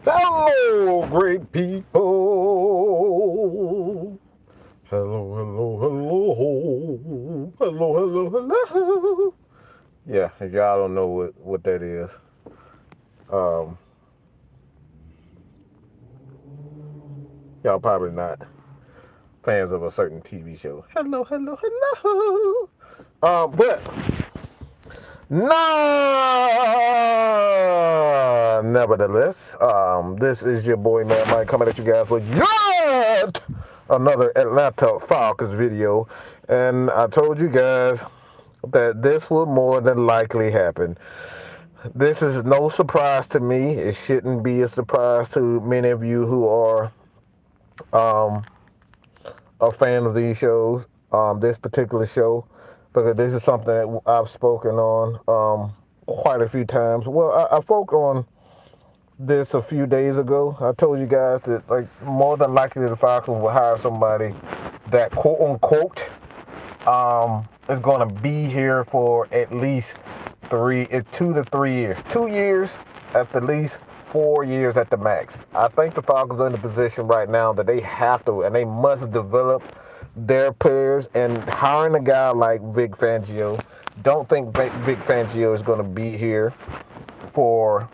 Hello, great people. Hello, hello, hello. Hello, hello, hello. Yeah, if y'all don't know what that is, um, y'all probably not fans of a certain TV show. Hello, hello, hello. But nah, nevertheless, this is your boy Man Mike coming at you guys with yet another Atlanta Falcons video, and I told you guys that this will more than likely happen. This is no surprise to me. It shouldn't be a surprise to many of you who are um, a fan of these shows, this particular show, because this is something that I've spoken on quite a few times. Well, I spoke on this a few days ago. I told you guys that like more than likely the Falcons will hire somebody that quote unquote is going to be here for at least 2 to 3 years. 2 years at the least, 4 years at the max. I think the Falcons are in the position right now that they have to and they must develop their players, and hiring a guy like Vic Fangio. Don't think Vic Fangio is going to be here for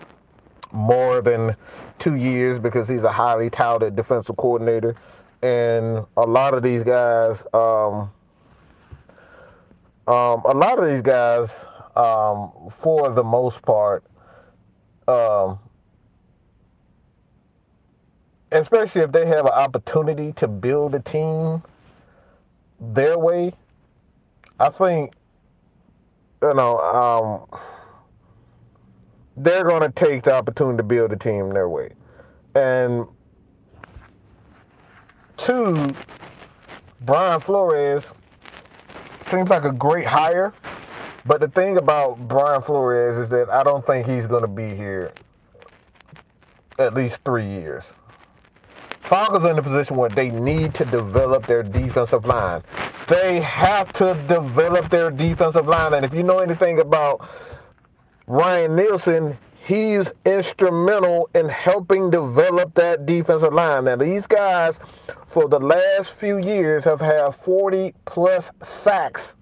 more than 2 years because he's a highly touted defensive coordinator. And a lot of these guys, for the most part, um, especially if they have an opportunity to build a team their way, I think you know they're going to take the opportunity to build a team their way. And two, Brian Flores seems like a great hire, but the thing about Brian Flores is that I don't think he's going to be here at least 3 years. Falcons are in a position where they need to develop their defensive line. They have to develop their defensive line. And if you know anything about Ryan Nielsen, he's instrumental in helping develop that defensive line. Now, these guys, for the last few years, have had 40 plus sacks.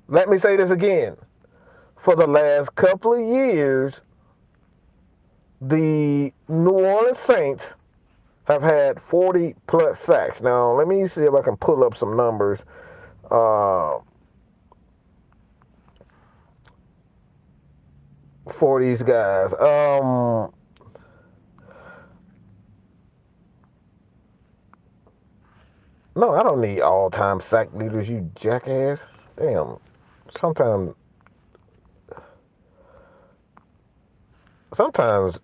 Let me say this again. For the last couple of years, the New Orleans Saints have had 40 plus sacks. Now, let me see if I can pull up some numbers uh, for these guys. No, I don't need all-time sack leaders, you jackass. Damn. Sometimes, sometimes,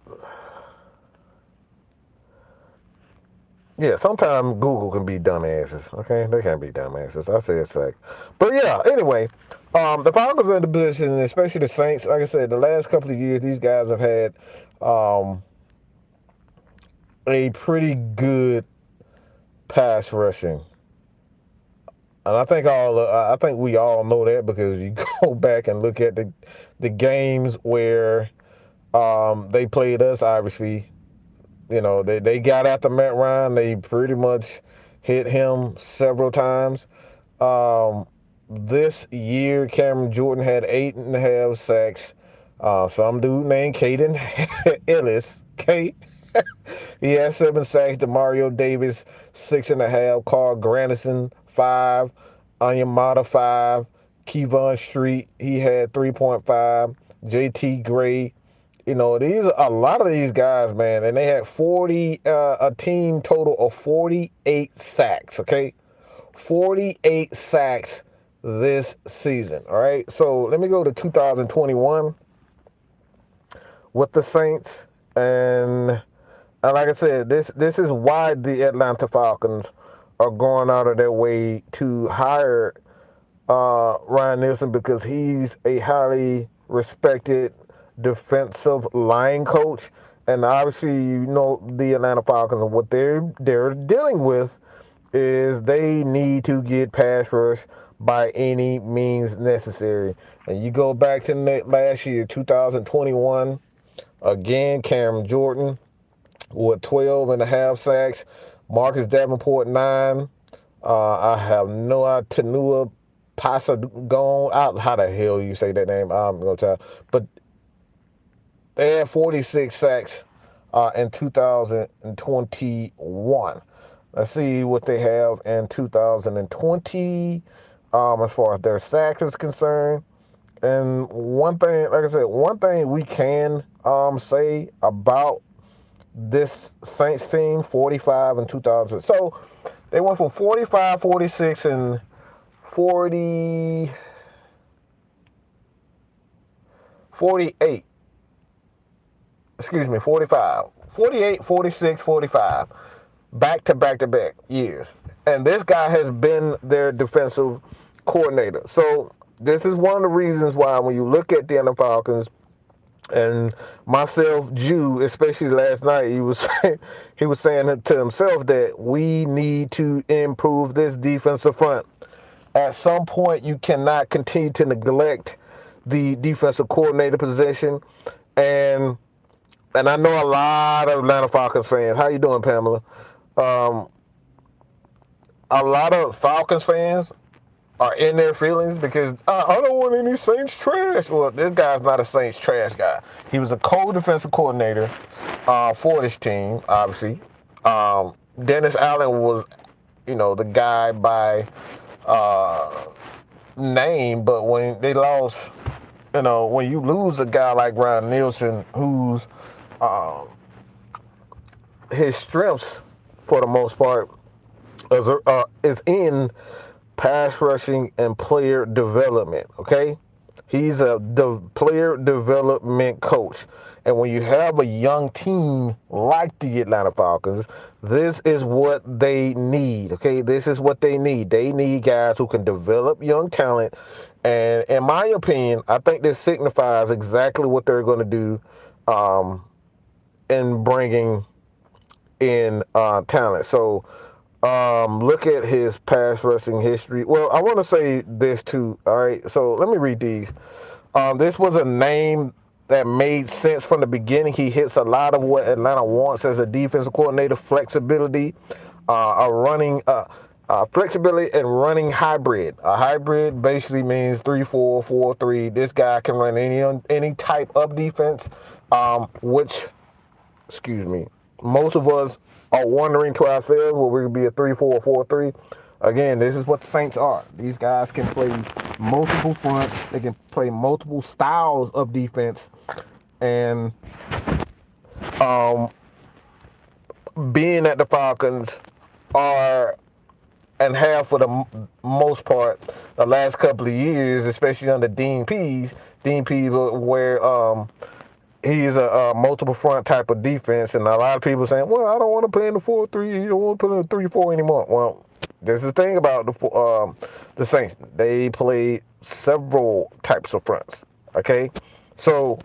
yeah, sometimes Google can be dumbasses. Okay, they can be dumbasses. I say it's sack, but yeah. Anyway, the Falcons are in the position, especially the Saints. Like I said, the last couple of years, these guys have had um, a pretty good pass rushing. And I think we all know that because you go back and look at the games where they played us. Obviously, they got after Matt Ryan. They pretty much hit him several times. Um, this year, Cameron Jordan had 8.5 sacks. Some dude named Caden Ellis, Kate, he had 7 sacks. Demario Davis 6.5. Carl Granderson 5. Onyemata 5. Kevon Street he had 3.5. JT Gray. These a lot of these guys, man, and they had a team total of 48 sacks. Okay, 48 sacks this season. All right, so let me go to 2021 with the Saints, and like I said, this is why the Atlanta Falcons are going out of their way to hire Ryan Nielsen, because he's a highly respected defensive line coach, and obviously the Atlanta Falcons and what they're dealing with is they need to get pass rush by any means necessary. And you go back to last year, 2021. Again, Cameron Jordan with 12 and a half sacks. Marcus Davenport, 9. I have no idea. Tanua Pasadon. How the hell you say that name? I'm going to try. But they had 46 sacks in 2021. Let's see what they have in 2020 as far as their sacks is concerned. And one thing, like I said, one thing we can say about this Saints team, 45 and 2000. So they went from 45, 46, and 40, 48. Excuse me, 45. 48, 46, 45. Back to back to back years. And this guy has been their defensive coordinator. So this is one of the reasons why when you look at the Atlanta Falcons, and myself, Jew, especially last night, he was saying to himself that we need to improve this defensive front. At some point, you cannot continue to neglect the defensive coordinator position, and I know a lot of Atlanta Falcons fans. How you doing, Pamela? Um, a lot of Falcons fans are in their feelings because I don't want any Saints trash. Well, this guy's not a Saints trash guy. He was a co-defensive coordinator for this team, obviously. Dennis Allen was, the guy by name, but when they lost, when you lose a guy like Ryan Nielsen, who's his strengths, for the most part, is in pass rushing and player development, okay? He's a player development coach. And when you have a young team like the Atlanta Falcons, this is what they need, okay? This is what they need. They need guys who can develop young talent. And in my opinion, I think this signifies exactly what they're going to do in bringing in talent. So look at his pass rushing history. Well, I want to say this too. All right, so let me read these. This was a name that made sense from the beginning. He hits a lot of what Atlanta wants as a defensive coordinator: flexibility, flexibility and running hybrid. A hybrid basically means 3-4, 4-3. This guy can run any type of defense, which, excuse me, most of us are wondering to ourselves, will we be a 3-4, 4-3? Again, this is what the Saints are. These guys can play multiple fronts. They can play multiple styles of defense. And being at the Falcons are, and have for the most part, the last couple of years, especially under Dean Pease, where he's a multiple front type of defense, and a lot of people saying, well, I don't want to play in the 4-3, you don't want to play in the 3-4 anymore. Well, this is the thing about the Saints. They play several types of fronts, okay? So,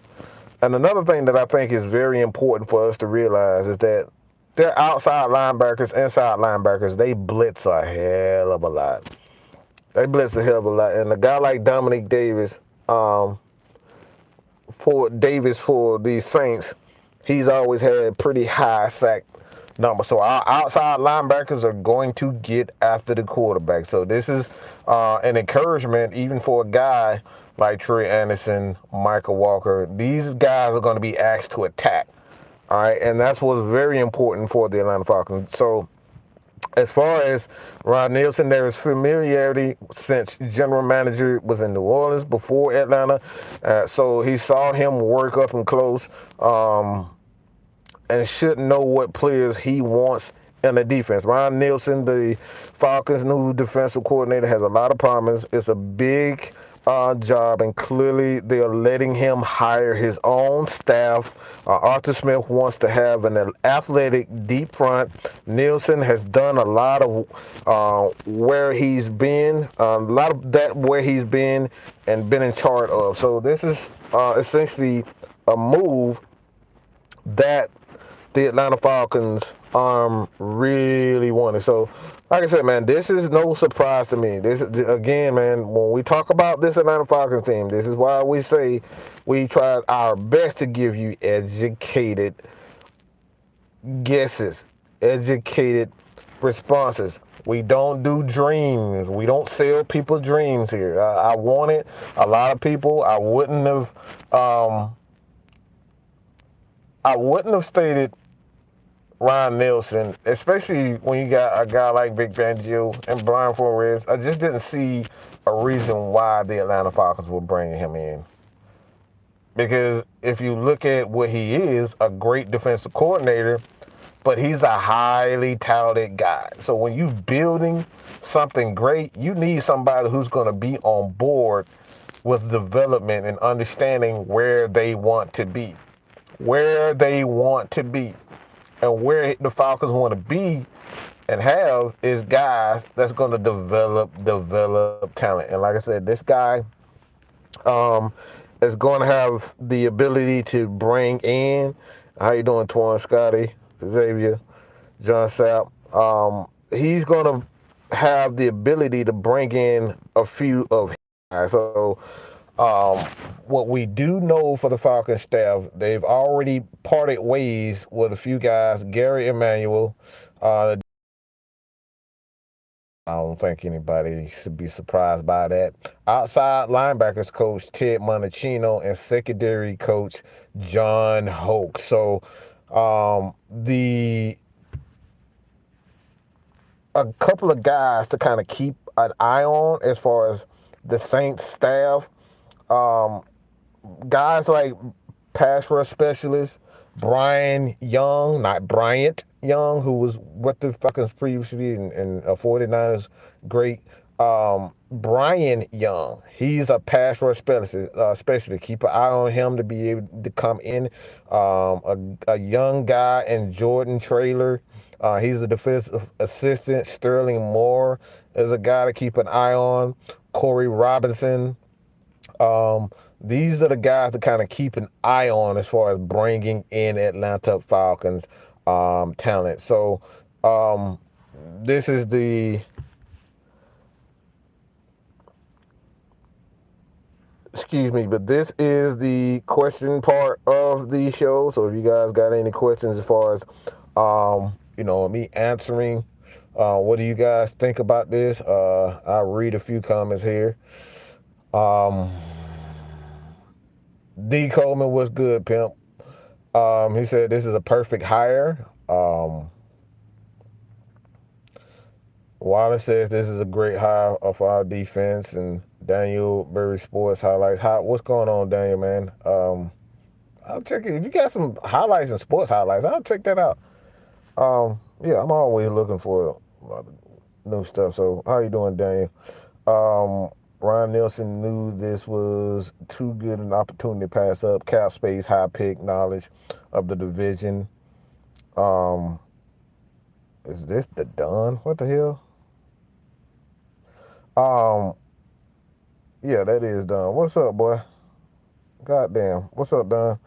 and another thing that I think is very important for us to realize is that their outside linebackers, inside linebackers, they blitz a hell of a lot. They blitz a hell of a lot. And a guy like Dominic Davis, for the Saints, he's always had pretty high sack number. So our outside linebackers are going to get after the quarterback. So this is an encouragement even for a guy like Trey Anderson, Michael Walker. These guys are going to be asked to attack. All right, and that's what's very important for the Atlanta Falcons. So as far as Ron Nielsen, there is familiarity since general manager was in New Orleans before Atlanta. So he saw him work up and close and should know what players he wants in the defense. Ron Nielsen, the Falcons' new defensive coordinator, has a lot of promise. It's a big job, and clearly they are letting him hire his own staff. Arthur Smith wants to have an athletic deep front. Nielsen has done a lot of where he's been, where he's been and been in charge of. So this is essentially a move that the Atlanta Falcons really wanted. So, like I said, man, this is no surprise to me. This is, again, man, when we talk about this Atlanta Falcons team, this is why we say we tried our best to give you educated guesses, educated responses. We don't do dreams. We don't sell people dreams here. I wanted a lot of people. Um, I wouldn't have stated Ryan Nielsen, especially when you got a guy like Vic Fangio and Brian Flores. I just didn't see a reason why the Atlanta Falcons were bringing him in. Because if you look at what he is, a great defensive coordinator, but he's a highly touted guy. So when you're building something great, you need somebody who's going to be on board with development and understanding where they want to be. Where they want to be. And where the Falcons want to be and have is guys that's going to develop talent. And like I said, this guy um, is going to have the ability to bring in. How you doing, Twan, Scotty, Xavier, John Sapp? He's going to have the ability to bring in a few of his guys. So um, what we do know for the Falcons staff, they've already parted ways with a few guys. Gary Emanuel. I don't think anybody should be surprised by that. Outside linebackers coach Ted Monachino and secondary coach John Hoke. So the a couple of guys to kind of keep an eye on as far as the Saints staff. Um, Guys like pass rush specialist Brian Young, not Bryant Young, who was with the Falcons previously and 49ers great. Brian Young, he's a pass rush specialist. Keep an eye on him to be able to come in. A young guy in Jordan Traylor. He's a defensive assistant. Sterling Moore is a guy to keep an eye on. Corey Robinson. Um, these are the guys to kind of keep an eye on as far as bringing in Atlanta Falcons talent. So um, this is the excuse me, but this is the question part of the show. So if you guys got any questions as far as me answering, what do you guys think about this? I'll read a few comments here. Um, D Coleman was good, pimp. He said this is a perfect hire. Wallace says this is a great hire of our defense, and Daniel Berry Sports highlights. What's going on, Daniel, man? I'll check it. If you got some highlights and sports highlights, I'll check that out. Yeah, I'm always looking for a lot of new stuff. So how you doing, Daniel? Ryan Nielsen knew this was too good an opportunity to pass up. Cap space, high pick, knowledge of the division. Um, is this the Don? What the hell? Um, yeah, that is Don. What's up, boy? Goddamn. What's up, Don?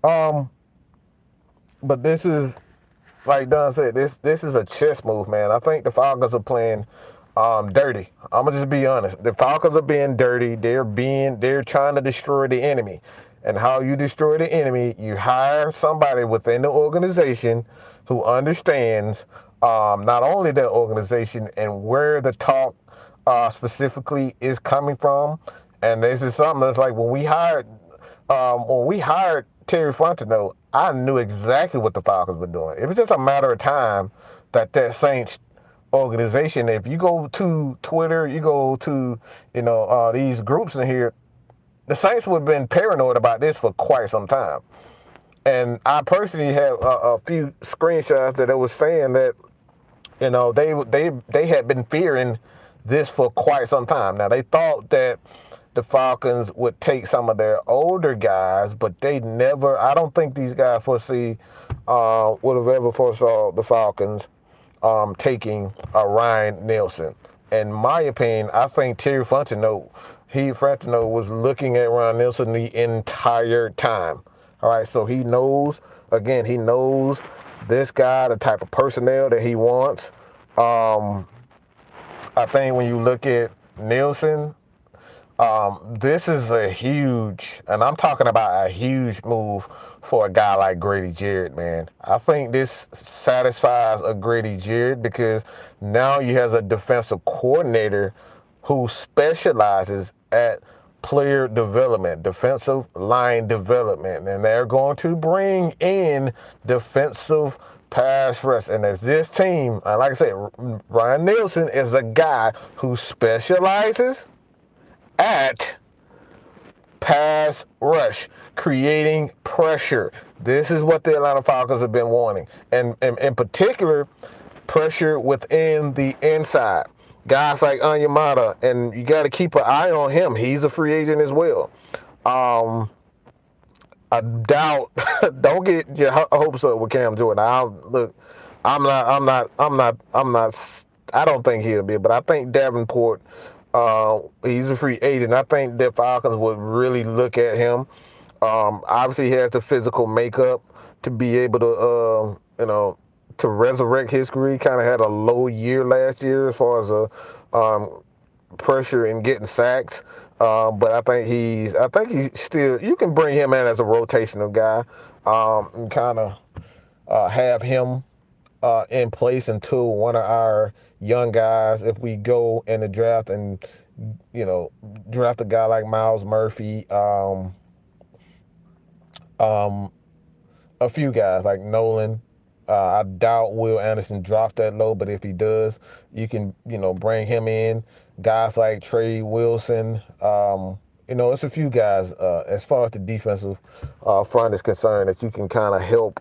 Um, but this is like Don said, this is a chess move, man. I think the Falcons are playing dirty. I'm gonna just be honest. The Falcons are being dirty. They're trying to destroy the enemy. And how you destroy the enemy, you hire somebody within the organization who understands not only their organization and where the talk specifically is coming from. And this is something that's like when we hired Terry Fontenot, I knew exactly what the Falcons were doing. It was just a matter of time that Saints organization, if you go to Twitter, you go to, these groups in here, the Saints would have been paranoid about this for quite some time. And I personally have a few screenshots that it was saying that, they had been fearing this for quite some time. Now, they thought that the Falcons would take some of their older guys, but they never, I don't think these guys would have ever foresaw the Falcons taking Ryan Nielsen. In my opinion, I think Terry Fontenot was looking at Ryan Nielsen the entire time. All right, so he knows this guy, the type of personnel that he wants. Um, I think when you look at Nielsen, this is a huge, and I'm talking about a huge move for a guy like Grady Jarrett, man. I think this satisfies a Grady Jarrett because now he has a defensive coordinator who specializes at player development, defensive line development, and they're going to bring in defensive pass rush. And as this team, like I said, Ryan Nielsen is a guy who specializes at pass rush, creating pressure. This is what the Atlanta Falcons have been wanting. And in particular, pressure within the inside. Guys like Onyemata, and you got to keep an eye on him. He's a free agent as well. Um, I doubt. Don't get your hopes up with Cam Jordan. Look, I don't think he'll be, but I think Davenport. He's a free agent. I think the Falcons would really look at him. Obviously, he has the physical makeup to be able to, to resurrect his career. He kind of had a low year last year as far as pressure and getting sacks. But I think he's still. You can bring him in as a rotational guy, and kind of have him in place until one of our young guys, if we go in the draft and draft a guy like Miles Murphy, um, a few guys like Nolan. I doubt Will Anderson drops that low, but if he does, you can bring him in. Guys like Trey Wilson. It's a few guys as far as the defensive front is concerned that you can kind of help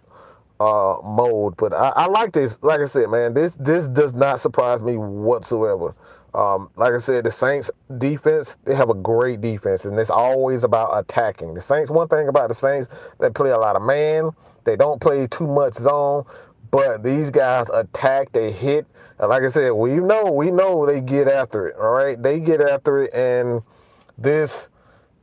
mold. But I like this. Like I said, man, this does not surprise me whatsoever. Like I said, the Saints defense, they have a great defense, and it's always about attacking. The Saints, one thing about the Saints, they play a lot of man. They don't play too much zone, but these guys attack, they hit. And like I said, we know they get after it, all right? They get after it, and this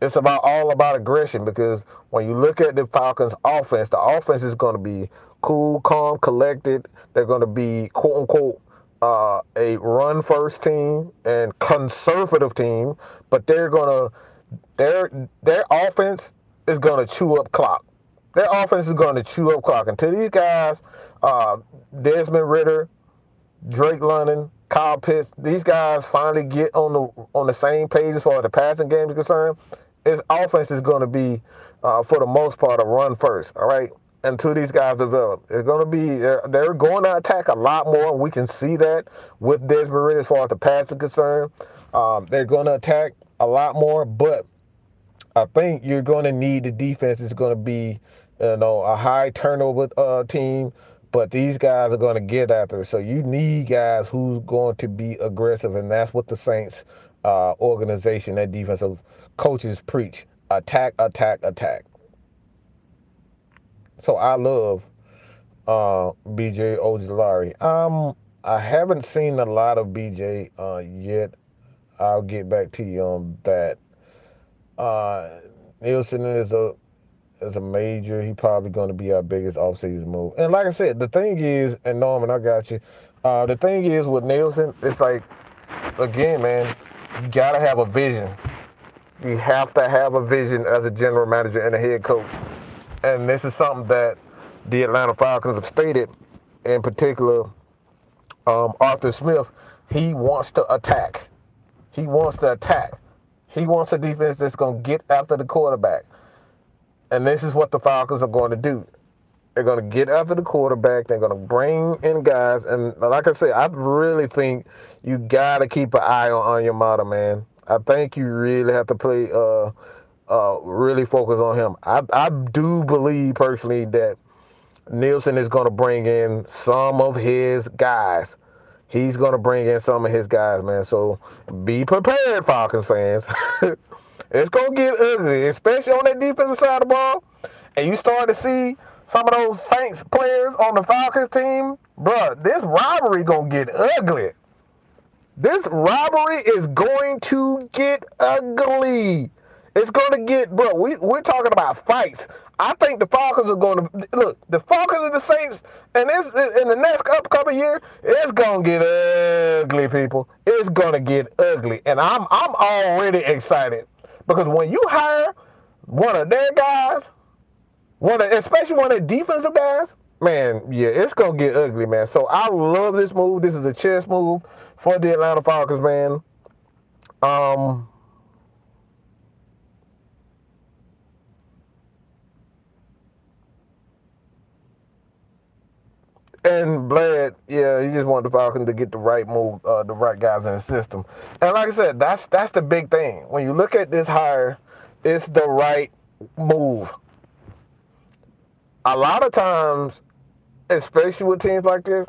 it's all about aggression because when you look at the Falcons offense, the offense is going to be cool, calm, collected. They're going to be quote unquote a run first team and conservative team, but their offense is going to chew up clock. Their offense is going to chew up clock until these guys, Desmond Ridder, Drake London, Kyle Pitts, these guys finally get on the same page as far as the passing game is concerned. His offense is going to be, for the most part, a run first. All right, until these guys develop, it's going to be they're going to attack a lot more. We can see that with Desmond Ridder as far as the pass is concerned. They're going to attack a lot more, but I think you're going to need the defense is going to be, a high turnover team, but these guys are going to get after it. So you need guys who's going to be aggressive, and that's what the Saints organization, that defensive coaches preach: attack, attack, attack. So I love BJ Ojulari. I haven't seen a lot of BJ yet. I'll get back to you on that. Uh, Nielsen is a major. He probably going to be our biggest offseason move. And like I said, the thing is, and Norman, I got you. The thing is with Nielsen, it's like, again, man, you got to have a vision. You have to have a vision as a general manager and a head coach. And this is something that the Atlanta Falcons have stated, in particular, Arthur Smith. He wants to attack. He wants to attack. He wants a defense that's going to get after the quarterback. And this is what the Falcons are going to do. They're going to get after the quarterback. They're going to bring in guys. And like I said, I really think you got to keep an eye on your model, man. I think you really have to play, really focus on him. I do believe personally that Nielsen is going to bring in some of his guys. He's going to bring in some of his guys, man. So be prepared, Falcons fans. It's going to get ugly, especially on that defensive side of the ball. And you start to see some of those Saints players on the Falcons team. Bruh, this rivalry going to get ugly. This rivalry is going to get ugly. It's going to get, bro, we're talking about fights. I think the Falcons are going to look. The Falcons are the Saints, and this in the next upcoming year, it's gonna get ugly, people. It's gonna get ugly, and I'm already excited because when you hire one of their guys, especially one of the defensive guys, man, yeah, it's gonna get ugly, man. So I love this move. This is a chess move for the Atlanta Falcons, man. Um, And Blad, yeah, he just wanted the Falcons to get the right move, the right guys in the system. And like I said, that's the big thing. When you look at this hire, it's the right move. A lot of times, especially with teams like this,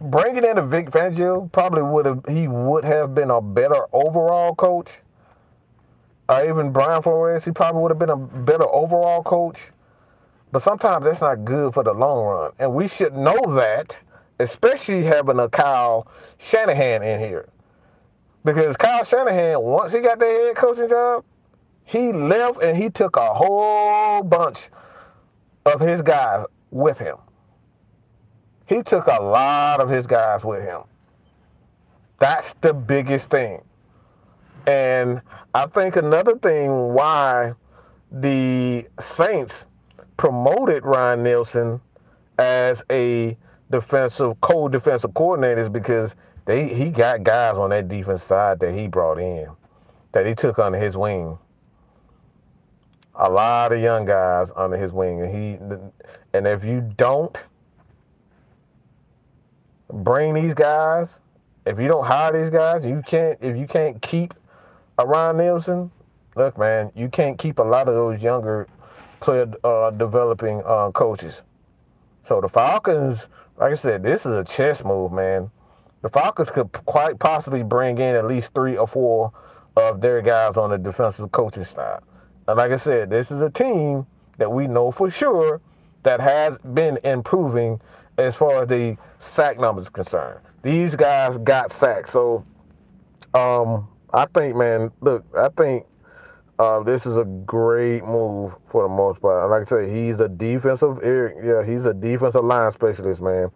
bringing in a Vic Fangio probably would have been a better overall coach. Or even Brian Flores, he probably would have been a better overall coach. But sometimes that's not good for the long run. And we should know that, especially having a Kyle Shanahan in here. Because Kyle Shanahan, once he got the head coaching job, he left and he took a whole bunch of his guys with him. He took a lot of his guys with him. That's the biggest thing. And I think another thing why the Saints promoted Ryan Nielsen as a co-defensive coordinator is because he got guys on that defense side that he brought in, that he took under his wing. A lot of young guys under his wing, and if you don't bring these guys, if you don't hire these guys, if you can't keep a Ryan Nielsen, look, man, you can't keep a lot of those younger player developing coaches. So the Falcons, like I said, this is a chess move, man. The Falcons could quite possibly bring in at least 3 or 4 of their guys on the defensive coaching side. And like I said, this is a team that we know for sure that has been improving as far as the sack numbers concerned. These guys got sacked. So I think, man, look, I think this is a great move for the most part. Like I said, he's a defensive line specialist, man.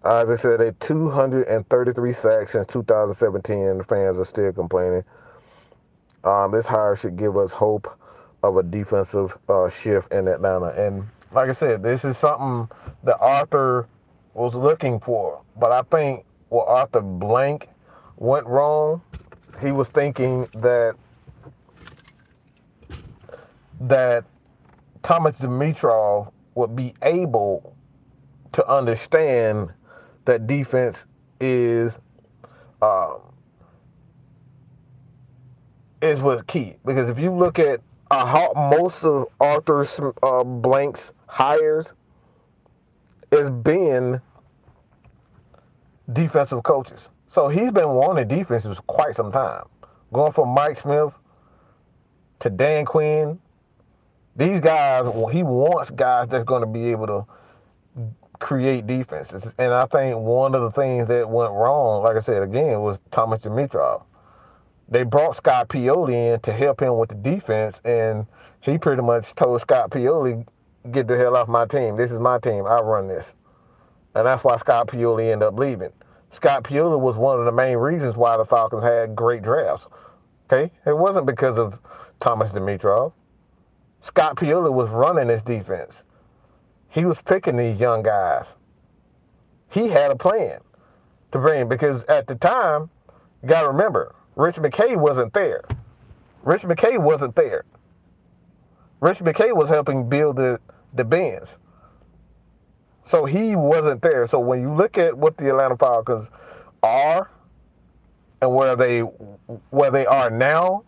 As I said, they 233 sacks since 2017, and the fans are still complaining. This hire should give us hope of a defensive shift in Atlanta. And like I said, this is something that Arthur was looking for. But I think what Arthur Blank went wrong, he was thinking that Thomas Dimitrov would be able to understand that defense uh, is what's key. Because if you look at how most of Arthur Blank's hires is being defensive coaches. So he's been wanting defenses quite some time. Going from Mike Smith to Dan Quinn, these guys, he wants guys that's going to be able to create defenses. And I think one of the things that went wrong, like I said again, was Thomas Dimitrov. They brought Scott Pioli in to help him with the defense, and he pretty much told Scott Pioli, get the hell off my team. This is my team. I run this. And that's why Scott Pioli ended up leaving. Scott Pioli was one of the main reasons why the Falcons had great drafts. Okay? It wasn't because of Thomas Dimitrov. Scott Pioli was running this defense. He was picking these young guys. He had a plan to bring, because at the time, you got to remember, Rich McKay wasn't there. Rich McKay wasn't there. Rich McKay was helping build the Benz. So he wasn't there. So when you look at what the Atlanta Falcons are and where they are now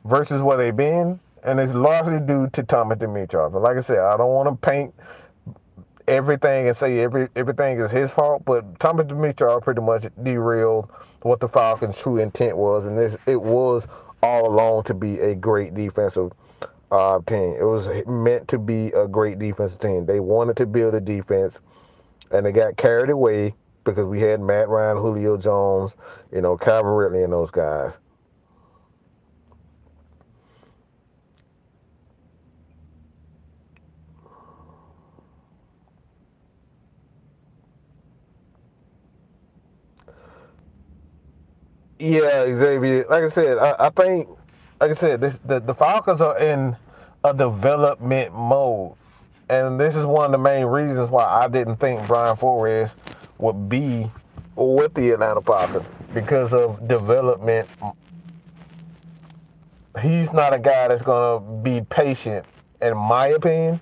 versus where they've been, and it's largely due to Thomas Dimitrov. And like I said, I don't want to paint everything and say everything is his fault, but Thomas Dimitrov pretty much derailed what the Falcons' true intent was, and it was all along to be a great defensive team. It was meant to be a great defensive team. They wanted to build a defense, and they got carried away because we had Matt Ryan, Julio Jones, Calvin Ridley, and those guys. Yeah, Xavier. Like I said, I think, like I said, the Falcons are in a development mode, and this is one of the main reasons why I didn't think Brian Flores would be with the Atlanta Falcons because of development. He's not a guy that's gonna be patient, in my opinion.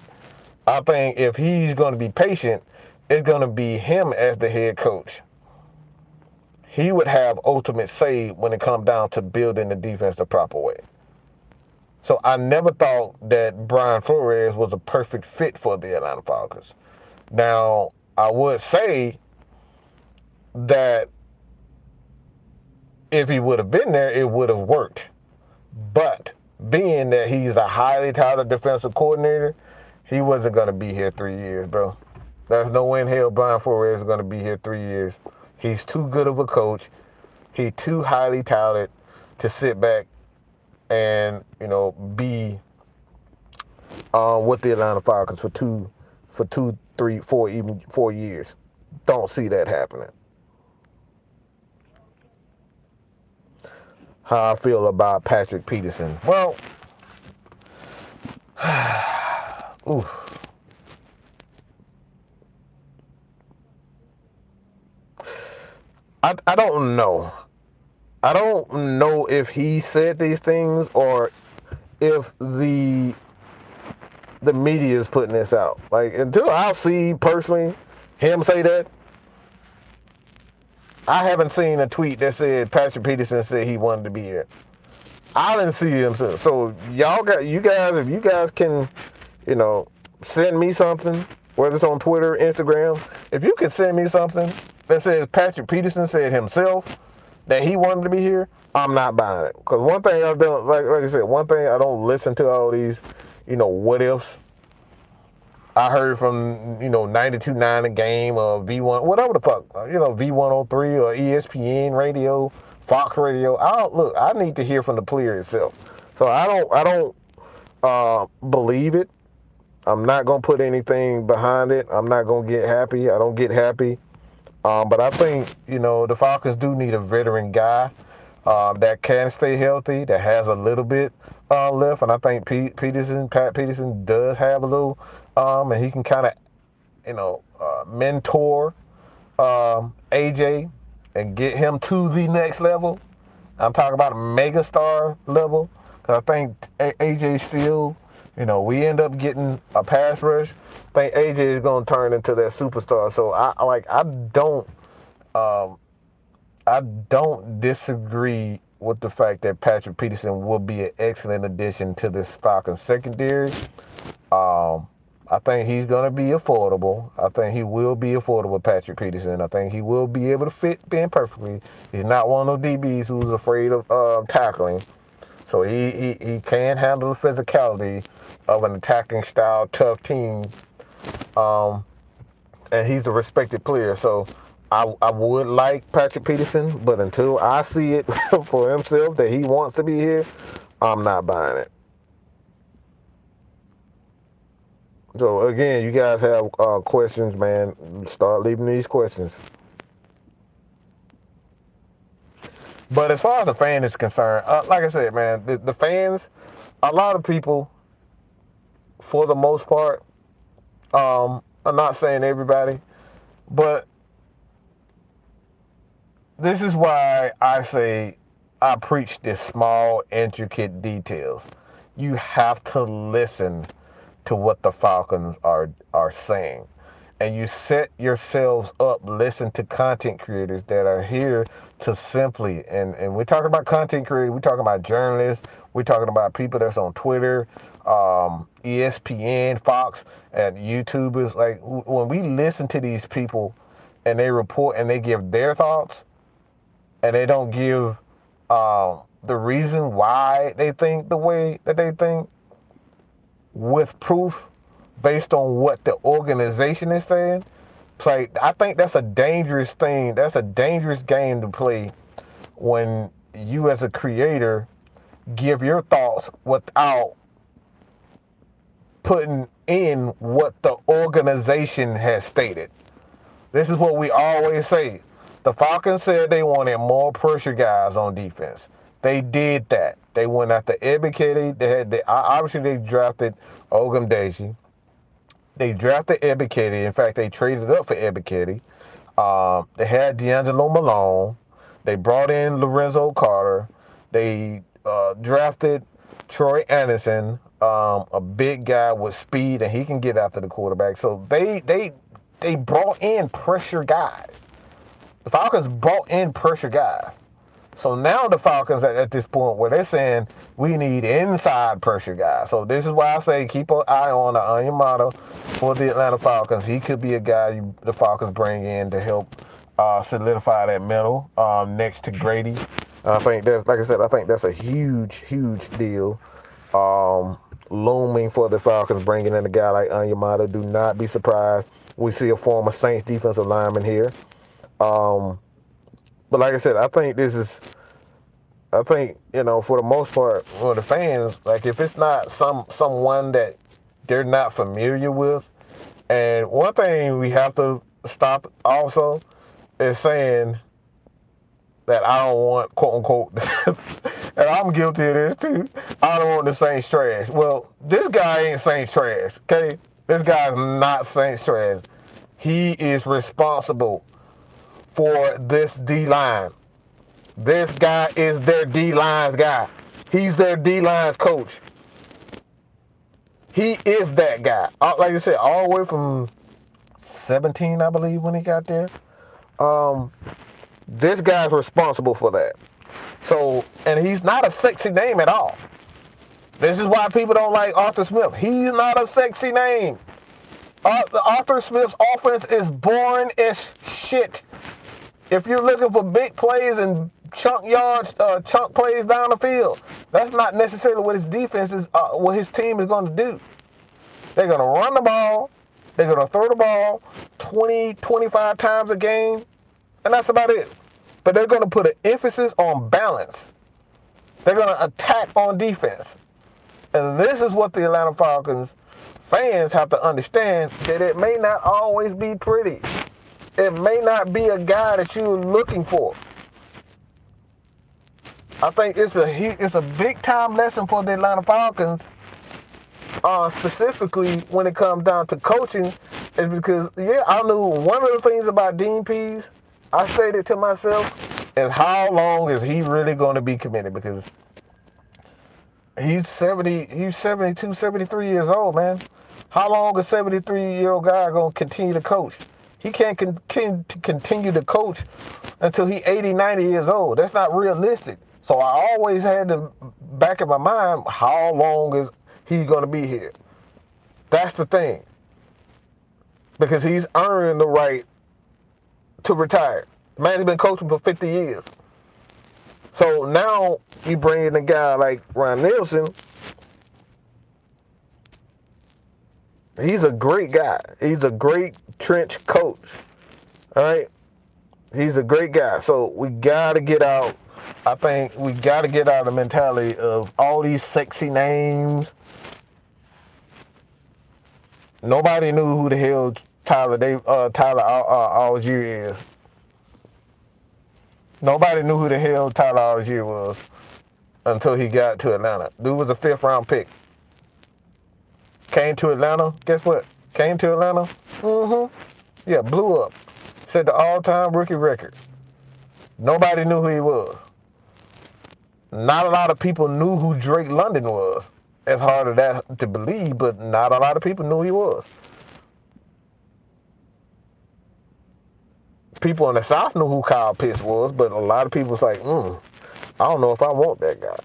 I think if he's gonna be patient, it's gonna be him as the head coach. He would have ultimate say when it comes down to building the defense the proper way. So I never thought that Brian Flores was a perfect fit for the Atlanta Falcons. Now, I would say that if he would have been there, it would have worked. But being that he's a highly touted defensive coordinator, he wasn't going to be here 3 years, bro. There's no way in hell Brian Flores is going to be here 3 years. He's too good of a coach. He's too highly touted to sit back and be with the Atlanta Falcons for two, three, four, even 4 years. Don't see that happening. How I feel about Patrick Peterson? Well, ooh, I don't know. I don't know if he said these things or if the media is putting this out. Like until I see personally him say that, I haven't seen a tweet that said Patrick Peterson said he wanted to be here. I didn't see him. So y'all got you guys. If you guys can, you know, send me something, whether it's on Twitter, Instagram. If you can send me something that says Patrick Peterson said himself that he wanted to be here, I'm not buying it. Because one thing I don't like I said, one thing I don't listen to all these, what ifs. I heard from 92.9 a game or V1, whatever the fuck, V103 or ESPN radio, Fox radio. I need to hear from the player itself. So I don't believe it. I'm not gonna put anything behind it. I'm not gonna get happy. I don't get happy. But I think the Falcons do need a veteran guy that can stay healthy, that has a little bit left, and I think Pat Peterson does have a little, and he can kind of mentor AJ and get him to the next level. I'm talking about a megastar level because I think AJ still, we end up getting a pass rush. I think AJ is going to turn into that superstar. So um, I don't disagree with the fact that Patrick Peterson will be an excellent addition to this Falcons secondary. Um, I think he's going to be affordable. I think he will be affordable, Patrick Peterson. I think he will be able to fit in perfectly. He's not one of those DBs who's afraid of tackling. So he can handle the physicality of an attacking style, tough team. Um, and he's a respected player. So I would like Patrick Peterson, but until I see it for himself that he wants to be here, I'm not buying it. So again, you guys have questions, man. Start leaving these questions. But as far as the fan is concerned, like I said, man, the fans, a lot of people, for the most part, I'm not saying everybody, but this is why I say I preach this small, intricate details. You have to listen to what the Falcons are saying. And you set yourselves up, listen to content creators that are here to simply, and we're talking about content creators, we're talking about journalists, we're talking about people that's on Twitter, ESPN, Fox, and YouTubers. Like when we listen to these people and they report and they give their thoughts and they don't give the reason why they think the way that they think with proof based on what the organization is saying. Play. I think that's a dangerous thing. That's a dangerous game to play when you as a creator give your thoughts without putting in what the organization has stated. This is what we always say. The Falcons said they wanted more pressure guys on defense. They did that. They went after Ebiketie. Obviously they drafted Ogundeji. They drafted Ebiketie. In fact, they traded up for Ebiketie. They had D'Angelo Malone. They brought in Lorenzo Carter. They drafted Troy Anderson, a big guy with speed, and he can get after the quarterback. So they brought in pressure guys. The Falcons brought in pressure guys. So now the Falcons at this point where they're saying we need inside pressure guys. So this is why I say keep an eye on the Onyemata for the Atlanta Falcons. He could be a guy the Falcons bring in to help solidify that middle next to Grady. I think that's, like I said, I think that's a huge deal looming for the Falcons, bringing in a guy like Onyemata. Do not be surprised we see a former Saints defensive lineman here. But like I said, I think, for the most part, for the fans, like if it's not someone that they're not familiar with, and one thing we have to stop also is saying that I don't want, quote unquote, and I'm guilty of this too, I don't want the Saints trash. Well, this guy ain't Saints trash, okay? This guy's not Saints trash. He is responsible for this D-line. This guy is their D-line's guy. He's their D-line's coach. He is that guy. Like I said, all the way from 17, I believe, when he got there. This guy's responsible for that. So, and he's not a sexy name at all. This is why people don't like Arthur Smith. He's not a sexy name. Arthur Smith's offense is boring as shit. If you're looking for big plays and chunk plays down the field, that's not necessarily what his defense is, what his team is going to do. They're going to run the ball. They're going to throw the ball 20, 25 times a game, and that's about it. But they're going to put an emphasis on balance. They're going to attack on defense. And this is what the Atlanta Falcons fans have to understand, that it may not always be pretty. It may not be a guy that you're looking for. I think it's a big time lesson for the Atlanta Falcons, specifically when it comes down to coaching, is because I knew one of the things about Dean Pease, I said it to myself, is how long is he really going to be committed? Because he's 72, 73 years old, man. How long is a 73-year-old guy going to continue to coach? He can't continue to coach until he's 80, 90 years old. That's not realistic. So I always had to back in my mind, how long is he going to be here? That's the thing. Because he's earned the right to retire. The man's been coaching for 50 years. So now you bring in a guy like Ryan Nielsen. He's a great guy. He's a great trench coach. All right? He's a great guy. So we got to get out. I think we got to get out of the mentality of all these sexy names. Nobody knew who the hell Tyler Algier is. Nobody knew who the hell Tyler Algier was until he got to Atlanta. Dude was a 5th-round pick. Came to Atlanta. Guess what? Came to Atlanta. Yeah, blew up. Set the all-time rookie record. Nobody knew who he was. Not a lot of people knew who Drake London was. It's hard of that to believe, but not a lot of people knew who he was. People in the South knew who Kyle Pitts was, but a lot of people was like, I don't know if I want that guy.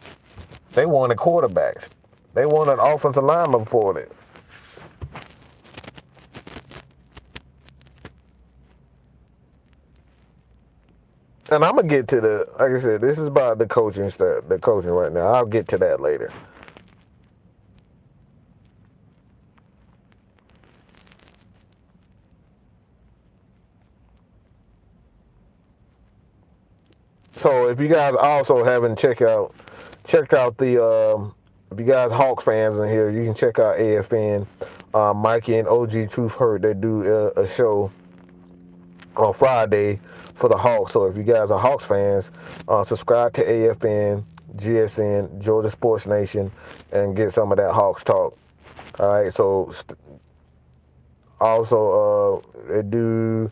They wanted quarterbacks. They wanted an offensive lineman for it. And I'm going to get to like I said, this is about the coaching stuff, the coaching right now. I'll get to that later. So if you guys also haven't checked out the, if you guys Hawks fans in here, you can check out AFN. Mikey and OG Truth Hurt, they do a show on Friday for the Hawks. So if you guys are Hawks fans, subscribe to AFN, GSN, Georgia Sports Nation, and get some of that Hawks talk. All right. So also they do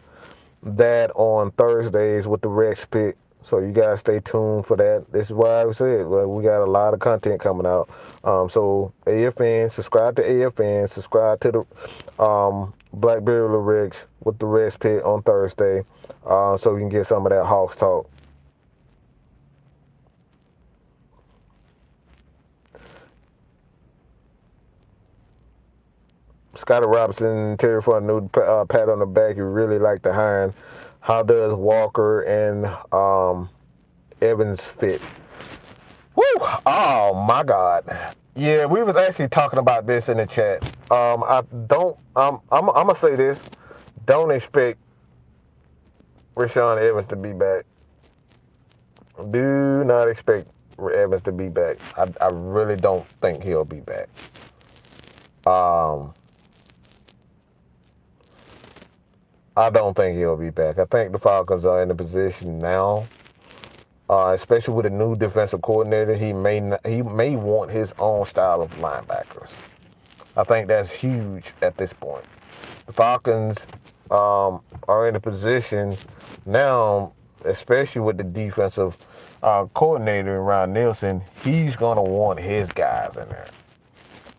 that on Thursdays with the Rex pick. So you guys stay tuned for that. This is why I said we got a lot of content coming out. So AFN, subscribe to AFN, subscribe to the Blackberry Rex with the Rex pick on Thursday, so you can get some of that Hawks talk. Scotty Robinson, Terry for a new pat on the back. You really like the hiring. How does Walker and Evans fit? Woo! Oh my God. Yeah, we was actually talking about this in the chat. I don't. I'm gonna say this. Don't expect Rashawn Evans to be back. Do not expect Evans to be back. I really don't think he'll be back. Um, I don't think he'll be back. I think the Falcons are in a position now, especially with a new defensive coordinator. He may want his own style of linebackers. I think that's huge at this point. The Falcons are in a position now, especially with the defensive coordinator around Nielsen. He's going to want his guys in there.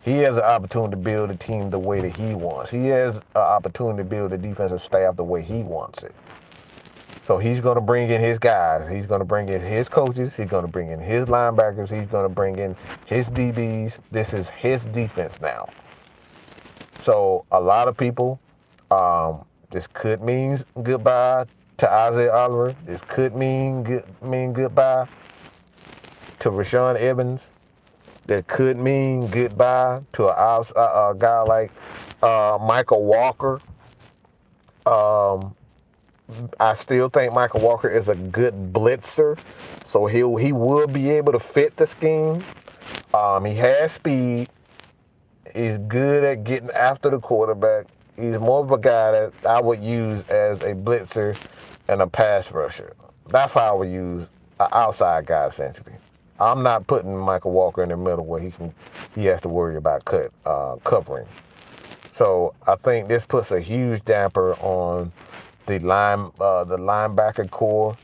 He has an opportunity to build a team the way that he wants. He has an opportunity to build a defensive staff the way he wants it. So he's going to bring in his guys. He's going to bring in his coaches. He's going to bring in his linebackers. He's going to bring in his DBs. This is his defense now. So a lot of people, this could mean goodbye to Isaiah Oliver. This could mean goodbye to Rashawn Evans. That could mean goodbye to a guy like Michael Walker. I still think Michael Walker is a good blitzer, so he will be able to fit the scheme. He has speed. He's good at getting after the quarterback. He's more of a guy that I would use as a blitzer and a pass rusher. That's how I would use an outside guy, essentially. I'm not putting Michael Walker in the middle where he has to worry about covering. So I think this puts a huge damper on the linebacker core.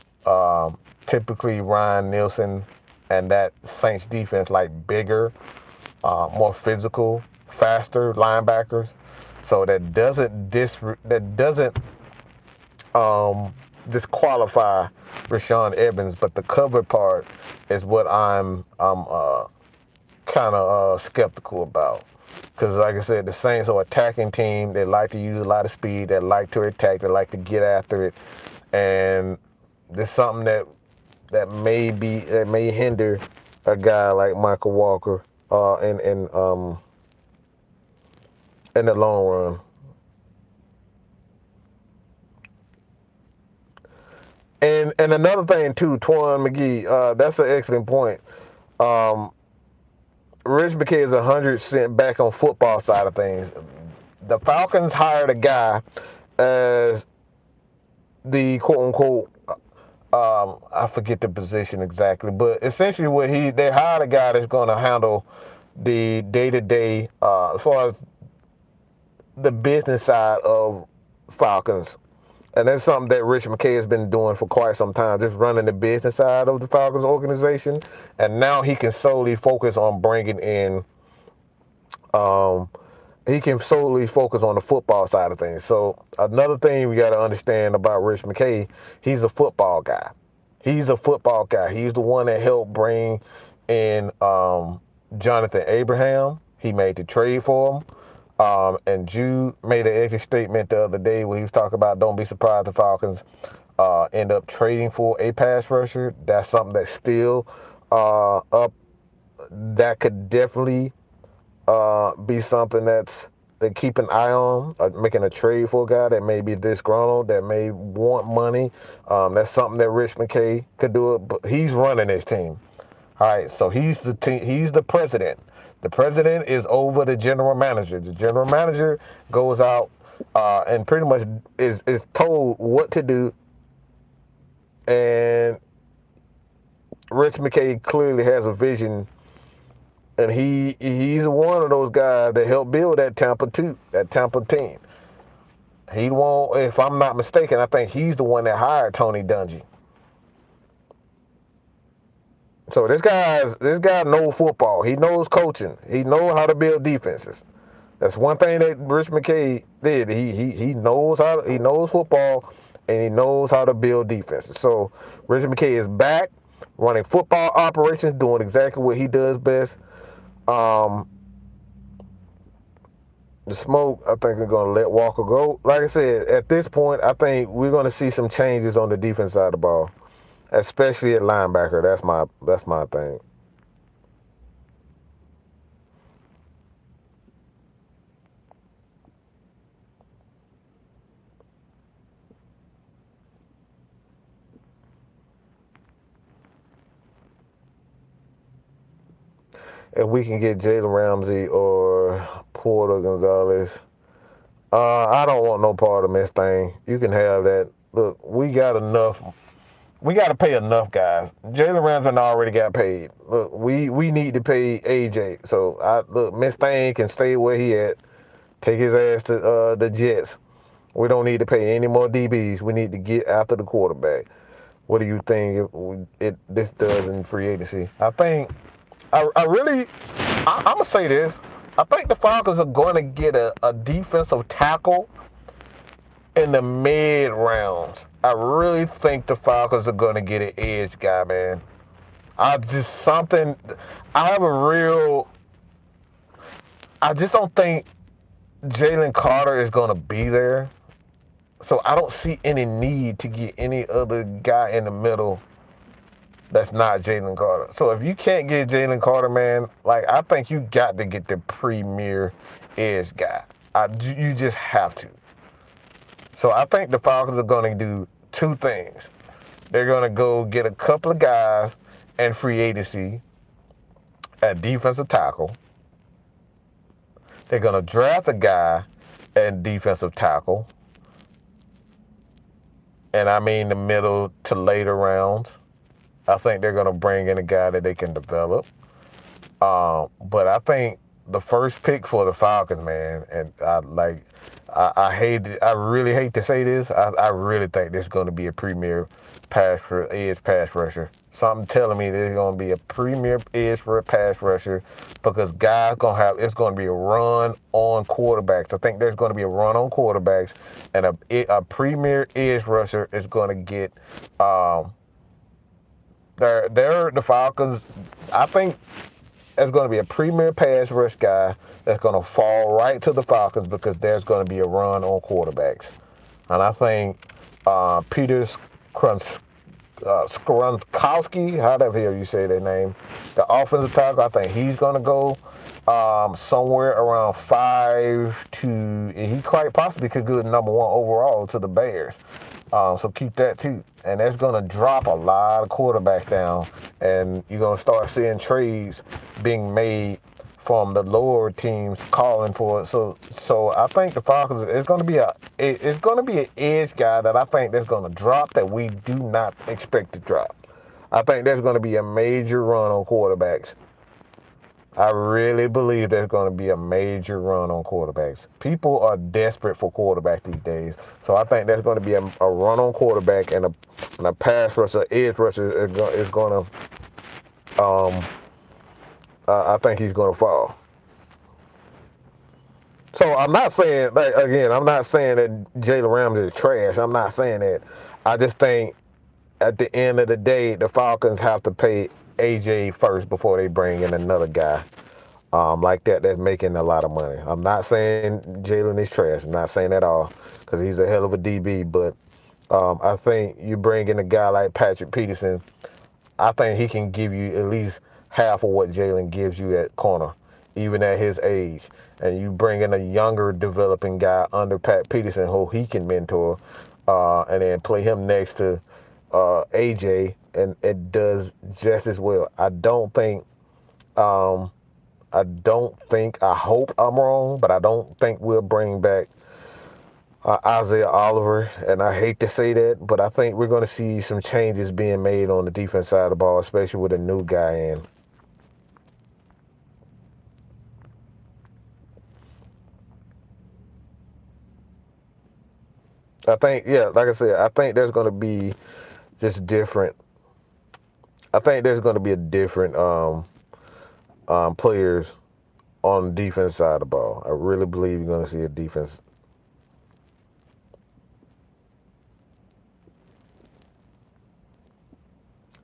Typically Ryan Nielsen and that Saints defense like bigger, more physical, faster linebackers. So that doesn't disqualify Rashawn Evans, but the cover part is what I'm kind of skeptical about. Because like I said, the Saints are an attacking team. They like to use a lot of speed. They like to attack. They like to get after it. And there's something that may hinder a guy like Michael Walker in the long run. And another thing too, Twan McGee, that's an excellent point. Rich McKay is 100% back on football side of things. The Falcons hired a guy as the quote unquote, I forget the position exactly, but essentially they hired a guy that's going to handle the day-to-day as far as the business side of Falcons. And that's something that Rich McKay has been doing for quite some time, just running the business side of the Falcons organization. And now he can solely focus on bringing in, he can solely focus on the football side of things. So another thing we got to understand about Rich McKay, he's a football guy. He's a football guy. He's the one that helped bring in Jonathan Abraham. He made the trade for him. And Jude made an extra statement the other day where he was talking about don't be surprised the Falcons end up trading for a pass rusher. That's something that's still up. That could definitely be something they keep an eye on, making a trade for a guy that may be disgruntled, that may want money. That's something that Rich McKay could do. But he's running his team. All right, so he's the president. The president is over the general manager. The general manager goes out and pretty much is told what to do. And Rich McKay clearly has a vision, and he's one of those guys that helped build that Tampa team. He won't, if I'm not mistaken, I think he's the one that hired Tony Dungy. So this guy knows football. He knows coaching. He knows how to build defenses. That's one thing that Rich McKay did. He knows football, and he knows how to build defenses. So Rich McKay is back running football operations, doing exactly what he does best. Um, the smoke, I think we're gonna let Walker go. Like I said, at this point, I think we're gonna see some changes on the defense side of the ball, especially at linebacker. That's my thing. If we can get Jalen Ramsey or Porter Gonzalez, I don't want no part of this thing. You can have that. Look, we got enough. We got to pay enough guys. Jalen Ramsey already got paid. Look, we need to pay AJ. So Miss Thing can stay where he at. Take his ass to the Jets. We don't need to pay any more DBs. We need to get after the quarterback. What do you think this does in free agency? I think I really I'm gonna say this. I think the Falcons are going to get a defensive tackle in the mid rounds. I really think the Falcons are going to get an edge guy, man. I just something. I have a real. I just don't think Jalen Carter is going to be there. So I don't see any need to get any other guy in the middle that's not Jalen Carter. So if you can't get Jalen Carter, man, like I think you got to get the premier edge guy. You just have to. So I think the Falcons are going to do two things. They're going to go get a couple of guys in free agency at defensive tackle. They're going to draft a guy at defensive tackle. And I mean the middle to later rounds. I think they're going to bring in a guy that they can develop. But I think the first pick for the Falcons, man, and I really hate to say this. I really think this is going to be a premier edge pass rusher. Something telling me there's going to be a premier edge for a pass rusher because it's going to be a run on quarterbacks. I think there's going to be a run on quarterbacks, and a premier edge rusher is going to get. They're the Falcons. I think there's going to be a premier pass rush guy that's going to fall right to the Falcons because there's going to be a run on quarterbacks. And I think Peter Skoronskowski, however you say their name, the offensive tackle, I think he's going to go somewhere around 5 to, he quite possibly could go number 1 overall to the Bears. So keep that too. And that's going to drop a lot of quarterbacks down. And you're going to start seeing trades being made from the lower teams calling for it. So I think the Falcons, it's going to be an edge guy that I think that's going to drop that we do not expect to drop. I think there's going to be a major run on quarterbacks. I really believe there's going to be a major run on quarterbacks. People are desperate for quarterbacks these days. So I think there's going to be a run on quarterback and a pass rusher, edge rusher is going to, I think he's going to fall. So I'm not saying, I'm not saying that Jalen Ramsey is trash. I'm not saying that. I just think at the end of the day, the Falcons have to pay AJ first before they bring in another guy like that's making a lot of money. I'm not saying Jalen is trash. I'm not saying that at all because he's a hell of a DB. But I think you bring in a guy like Patrick Peterson, I think he can give you at least half of what Jalen gives you at corner, even at his age. And you bring in a younger developing guy under Pat Peterson who he can mentor and then play him next to AJ, and it does just as well. I hope I'm wrong, but I don't think we'll bring back Isaiah Oliver, and I hate to say that, but I think we're going to see some changes being made on the defense side of the ball, especially with a new guy in. I think, yeah, like I said, I think there's going to be just different. I think there's going to be a different players on the defense side of the ball. I really believe you're going to see a defense.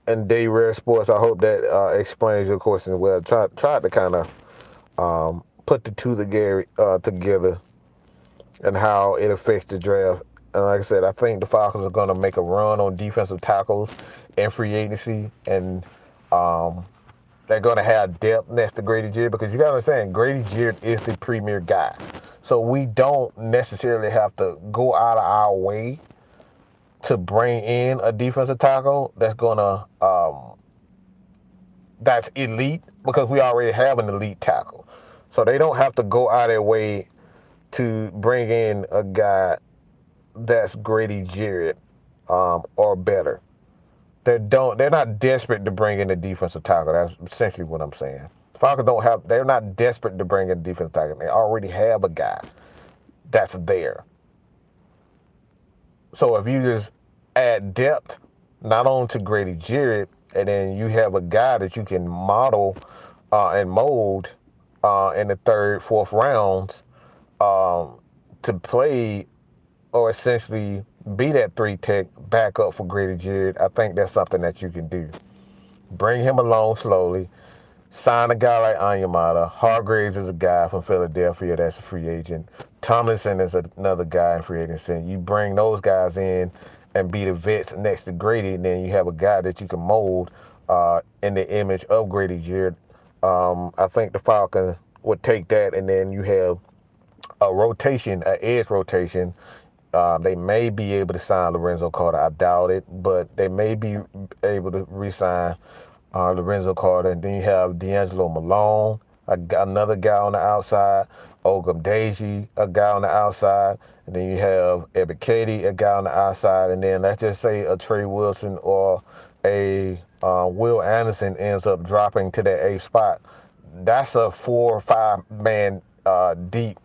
And Day Rare Sports, I hope that explains your question well. Try to kind of put the two together and how it affects the draft. And like I said, I think the Falcons are going to make a run on defensive tackles and free agency, and um, they're going to have depth next to Grady Jarrett because you got to understand Grady Jarrett is the premier guy. So we don't necessarily have to go out of our way to bring in a defensive tackle that's elite because we already have an elite tackle. So they don't have to go out of their way to bring in a guy that's Grady Jarrett or better. They're not desperate to bring in a defensive tackle. That's essentially what I'm saying. Falcons don't have they're not desperate to bring in a defensive tackle. They already have a guy that's there. So if you just add depth not only to Grady Jarrett, and then you have a guy that you can model and mold in the third, fourth rounds to play or essentially be that three tech backup for Grady Jarrett, I think that's something that you can do. Bring him along slowly. Sign a guy like Anyamata. Hargraves is a guy from Philadelphia that's a free agent. Tomlinson is another guy in free agency. You bring those guys in and be the vets next to Grady, and then you have a guy that you can mold in the image of Grady Jarrett. I think the Falcons would take that, and then you have a rotation, an edge rotation. They may be able to sign Lorenzo Carter. I doubt it, but they may be able to re-sign Lorenzo Carter. And then you have D'Angelo Malone, another guy on the outside. Ogum Deji, a guy on the outside. And then you have Ebiketie, a guy on the outside. And then let's just say a Trey Wilson or a Will Anderson ends up dropping to that eighth spot. That's a 4 or 5 man deep,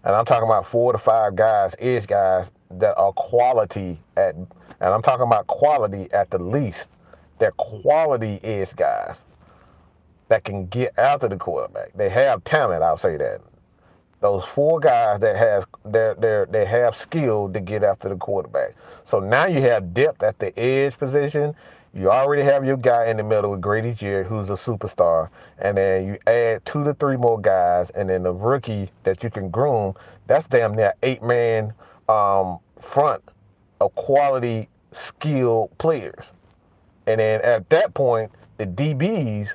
and I'm talking about 4 to 5 guys, edge guys that are quality and I'm talking about quality at the least. They're quality edge guys that can get after the quarterback. They have talent, I'll say that. Those 4 guys that they have skill to get after the quarterback. So now you have depth at the edge position. You already have your guy in the middle with Grady Jarrett, who's a superstar, and then you add 2 to 3 more guys, and then the rookie that you can groom. That's damn near 8 man front of quality, skilled players. And then at that point, the DBs,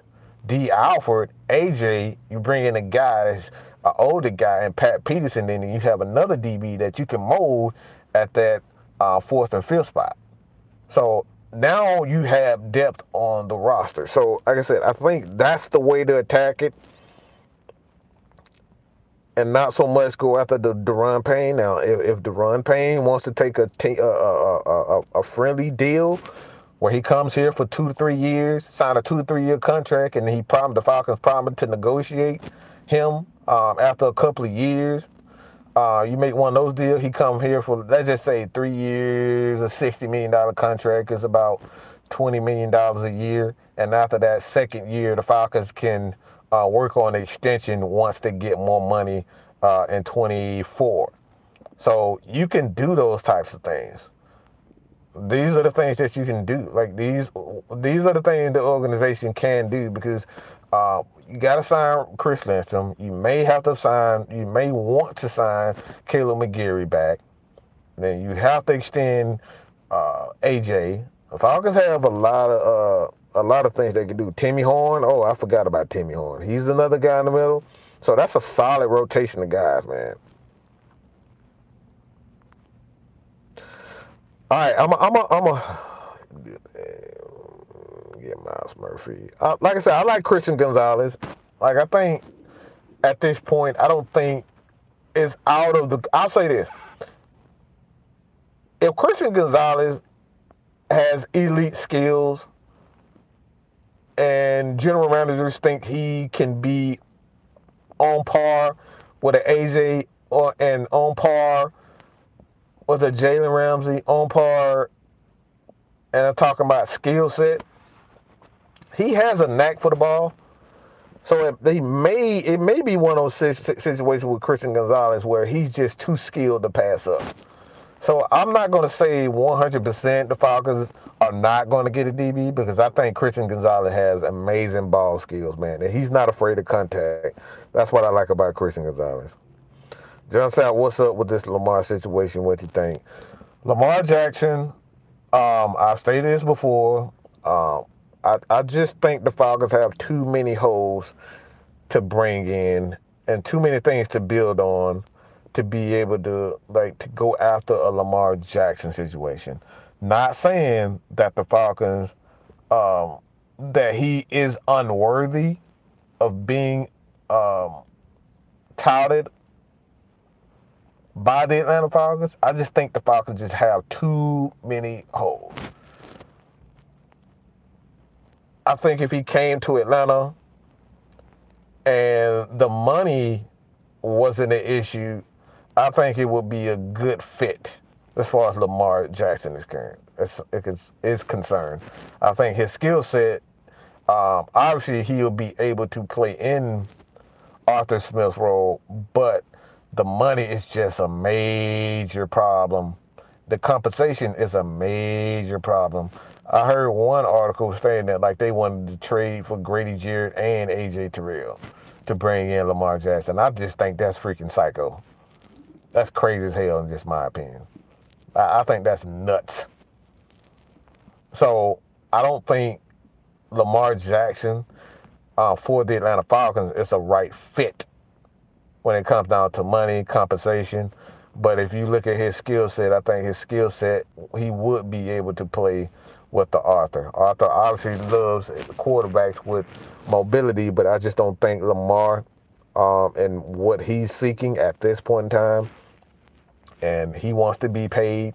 D. Alford, AJ, you bring in a guy that's an older guy, and Pat Peterson, and then you have another DB that you can mold at that fourth and fifth spot. So now you have depth on the roster. So, like I said, I think that's the way to attack it, and not so much go after the Deron Payne. Now, if Deron Payne wants to take a friendly deal where he comes here for 2 to 3 years, sign a 2 to 3 year contract, and the Falcons promised to negotiate him after a couple of years. You make one of those deals, he come here for, let's just say, 3 years, a $60 million contract is about $20 million a year. And after that second year, the Falcons can work on the extension once they get more money in 24. So you can do those types of things. These are the things that you can do. Like these are the things the organization can do because you got to sign Chris Lindstrom. You may want to sign Caleb McGarry back. Then you have to extend AJ. The Falcons have a lot of things they can do. Timmy Horn. Oh, I forgot about Timmy Horn. He's another guy in the middle. So that's a solid rotation of guys, man. All right, I'm a get Miles Murphy. Like I said, I like Christian Gonzalez. Like I think at this point, I don't think it's out of the. I'll say this: if Christian Gonzalez has elite skills and general managers think he can be on par with an AJ and on par with a Jalen Ramsey, on par, and I'm talking about skill set, he has a knack for the ball. So it may be one of those situations with Christian Gonzalez where he's just too skilled to pass up. So I'm not going to say 100% the Falcons are not going to get a DB because I think Christian Gonzalez has amazing ball skills, man. And he's not afraid of contact. That's what I like about Christian Gonzalez. John Sal, what's up with this Lamar situation? What you think? Lamar Jackson, I've stated this before. I just think the Falcons have too many holes to bring in and too many things to build on to be able to to go after a Lamar Jackson situation. Not saying that the Falcons that he is unworthy of being touted by the Atlanta Falcons. I just think the Falcons just have too many holes. I think if he came to Atlanta and the money wasn't an issue, I think it would be a good fit as far as Lamar Jackson is concerned. I think his skill set, obviously he'll be able to play in Arthur Smith's role, but the money is just a major problem. The compensation is a major problem. I heard one article saying that they wanted to trade for Grady Jarrett and AJ Terrell to bring in Lamar Jackson. I just think that's freaking psycho. That's crazy as hell in just my opinion. I think that's nuts. So I don't think Lamar Jackson for the Atlanta Falcons is a right fit when it comes down to money, compensation. But if you look at his skill set, I think his skill set, he would be able to play with the Arthur. Arthur obviously loves quarterbacks with mobility, but I just don't think Lamar and what he's seeking at this point in time, and he wants to be paid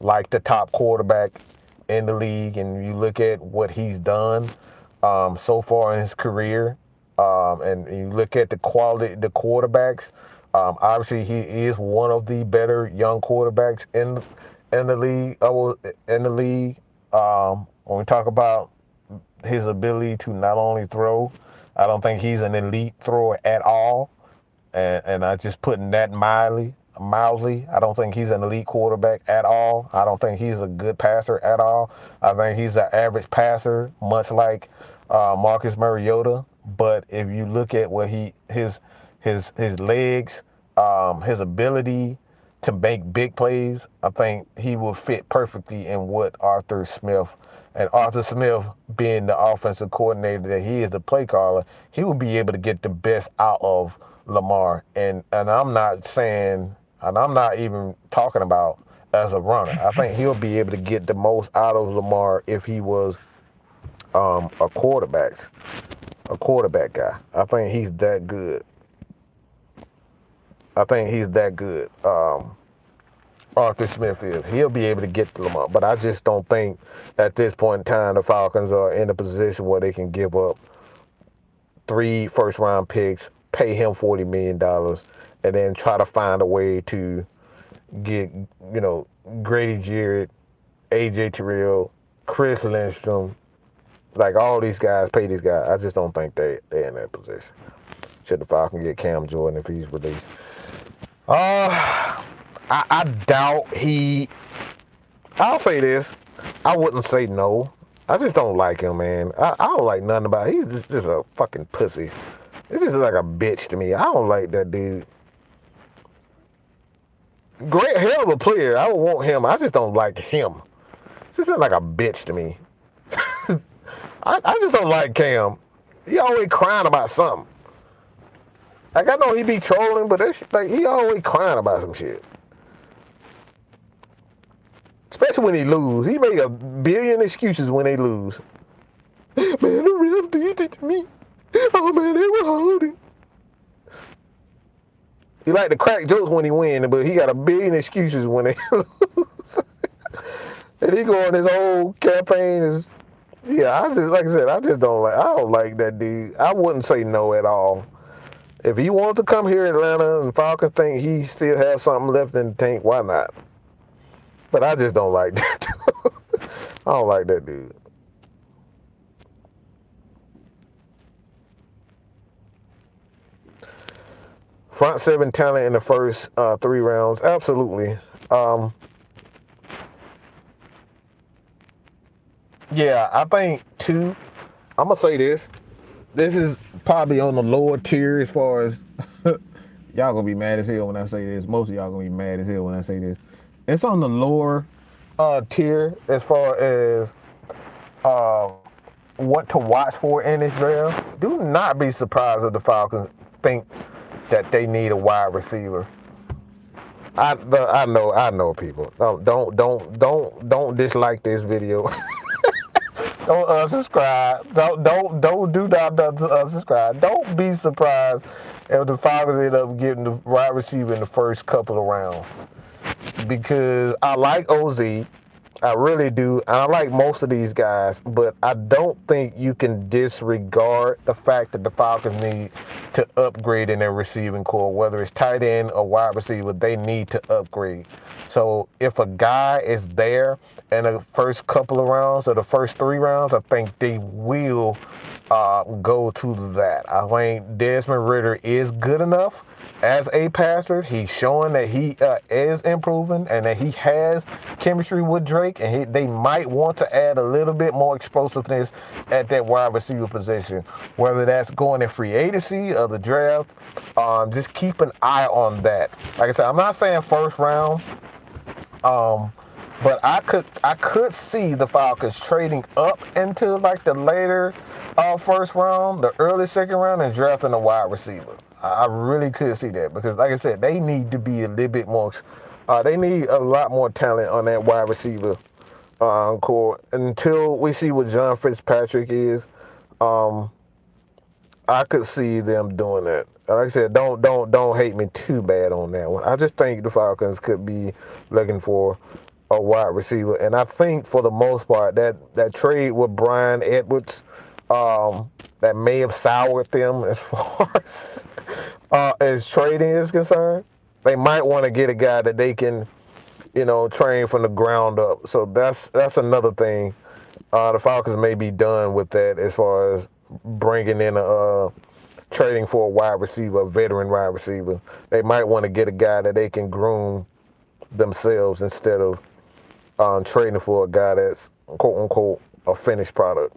like the top quarterback in the league. And you look at what he's done so far in his career, and you look at the quality of the quarterbacks. Obviously, he is one of the better young quarterbacks in the league. When we talk about his ability to not only throw, I don't think he's an elite thrower at all. And I just putting that mildly. I don't think he's an elite quarterback at all. I don't think he's a good passer at all. I think he's an average passer, much like Marcus Mariota. But if you look at what his legs, his ability to make big plays, I think he will fit perfectly in what Arthur Smith. And Arthur Smith, being the offensive coordinator that he is, the play caller, he will be able to get the best out of Lamar. And I'm not saying, and I'm not even talking about as a runner. I think he'll be able to get the most out of Lamar if he was a quarterback guy. I think he's that good. Arthur Smith is. He'll be able to get to Lamar. But I just don't think at this point in time the Falcons are in a position where they can give up 3 first-round picks, pay him $40 million, and then try to find a way to get, Grady Jarrett, AJ Terrell, Chris Lindstrom, all these guys, pay these guys. I just don't think they're in that position. Should the Falcons get Cam Jordan if he's released? I doubt I'll say this. I wouldn't say no. I just don't like him, man. I don't like nothing about him. He's just a fucking pussy. He's just like a bitch to me. I don't like that dude. Great, hell of a player. I would want him. I just don't like him. He's just like a bitch to me. I just don't like Cam. He always crying about something. I know he be trolling, but he always crying about some shit. Especially when he lose. He make a billion excuses when they lose. Man, the ref did it to me. Oh, man, they were holding. He like to crack jokes when he win, but he got a billion excuses when they lose. And he going his whole campaign is yeah. I just like I said, I don't like that dude. I wouldn't say no at all. If he wanted to come here to Atlanta and Falcons think he still has something left in the tank, why not? But I just don't like that dude. I don't like that dude. Front seven talent in the first 3 rounds, absolutely. Um, yeah, I think two. I'm gonna say this. This is probably on the lower tier as far as y'all gonna be mad as hell when I say this. Most of y'all gonna be mad as hell when I say this. It's on the lower tier as far as uh, what to watch for in this draft. Do not be surprised if the Falcons think that they need a wide receiver. I know people. Don't dislike this video. Don't unsubscribe. Don't do not unsubscribe. Don't be surprised if the Falcons end up getting the wide receiver in the first couple of rounds. Because I like OZ. I really do. And I like most of these guys, but I don't think you can disregard the fact that the Falcons need to upgrade in their receiving core, whether it's tight end or wide receiver, they need to upgrade. So if a guy is there in the first couple of rounds or the first 3 rounds, I think they will go to that. I think Desmond Ridder is good enough as a passer. He's showing that he is improving and that he has chemistry with Drake, and they might want to add a little bit more explosiveness at that wide receiver position, whether that's going in free agency or the draft. Just keep an eye on that. Like I said, I'm not saying first round, but I could see the Falcons trading up into like the later first round, the early second round, and drafting a wide receiver. I really could see that because, like I said, they need to be a little bit more. They need a lot more talent on that wide receiver core. Until we see what John Fitzpatrick is, I could see them doing that. Like I said, don't hate me too bad on that one. I just think the Falcons could be looking for a wide receiver, and I think for the most part that trade with Brian Edwards, that may have soured them as far as trading is concerned. They might want to get a guy that they can, train from the ground up. So that's another thing. The Falcons may be done with that as far as bringing in trading for a wide receiver, a veteran wide receiver. They might want to get a guy that they can groom themselves instead of trading for a guy that's quote unquote a finished product.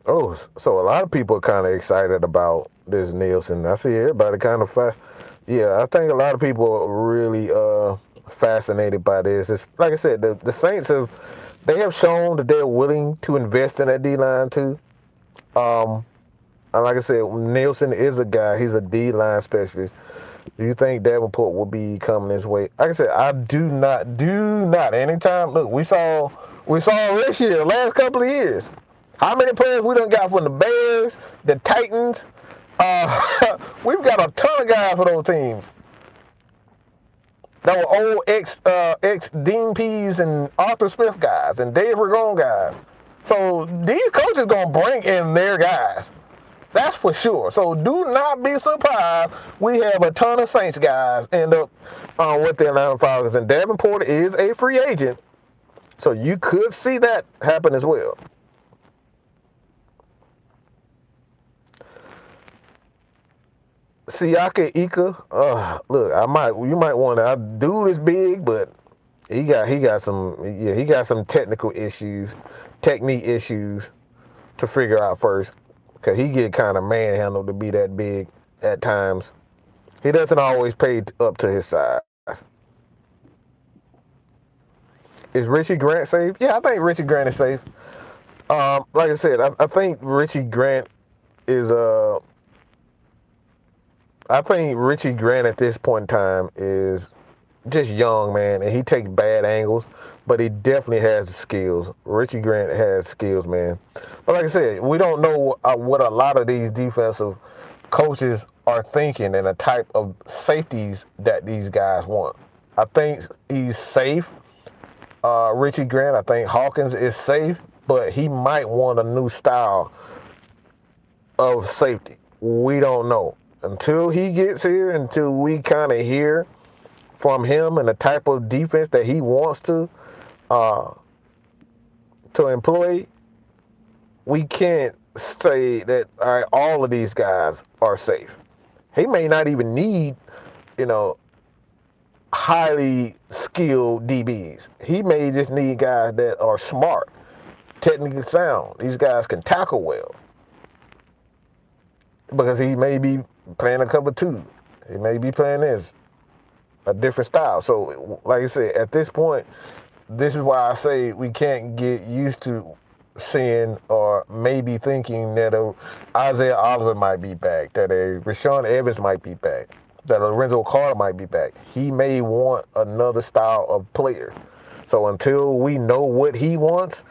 Oh, so a lot of people are kind of excited about this Nielsen. I see everybody kind of yeah, I think a lot of people are really fascinated by this. It's like I said, the Saints have shown that they're willing to invest in that D line too. Um, and like I said, Nielsen is a guy. He's a D line specialist. Do you think Davenport will be coming this way? Like I said, I do not. Anytime, look, we saw this year, the last couple of years. How many players we done got from the Bears, the Titans? We've got a ton of guys for those teams that were old ex Dean Pease and Arthur Smith guys and Dave Ragone guys. So these coaches gonna bring in their guys. That's for sure. So do not be surprised. We have a ton of Saints guys end up with the Atlanta Falcons, and Davenport is a free agent. So you could see that happen as well. Siaka Ika, look, you might want to. Dude is big, but he got some technical issues, technique issues to figure out first, cause he get kind of manhandled to be that big at times. He doesn't always pay up to his size. Is Richie Grant safe? Yeah, I think Richie Grant is safe. Like I said, I think Richie Grant is I think Richie Grant at this point in time is just young, man, and he takes bad angles, but he definitely has the skills. Richie Grant has skills, man. But like I said, we don't know what a lot of these defensive coaches are thinking and the type of safeties that these guys want. I think he's safe, Richie Grant. I think Hawkins is safe, but he might want a new style of safety. We don't know. Until he gets here, until we kind of hear from him and the type of defense that he wants uh, to employ, we can't say that all of these guys are safe. He may not even need, you know, highly skilled DBs. He may just need guys that are smart, technically sound. These guys can tackle well because he may be playing a cover two. He may be playing this, a different style. So, like I said, at this point, this is why I say we can't get used to seeing or maybe thinking that Isaiah Oliver might be back, that a Rashawn Evans might be back, that Lorenzo Carter might be back. He may want another style of player. So until we know what he wants,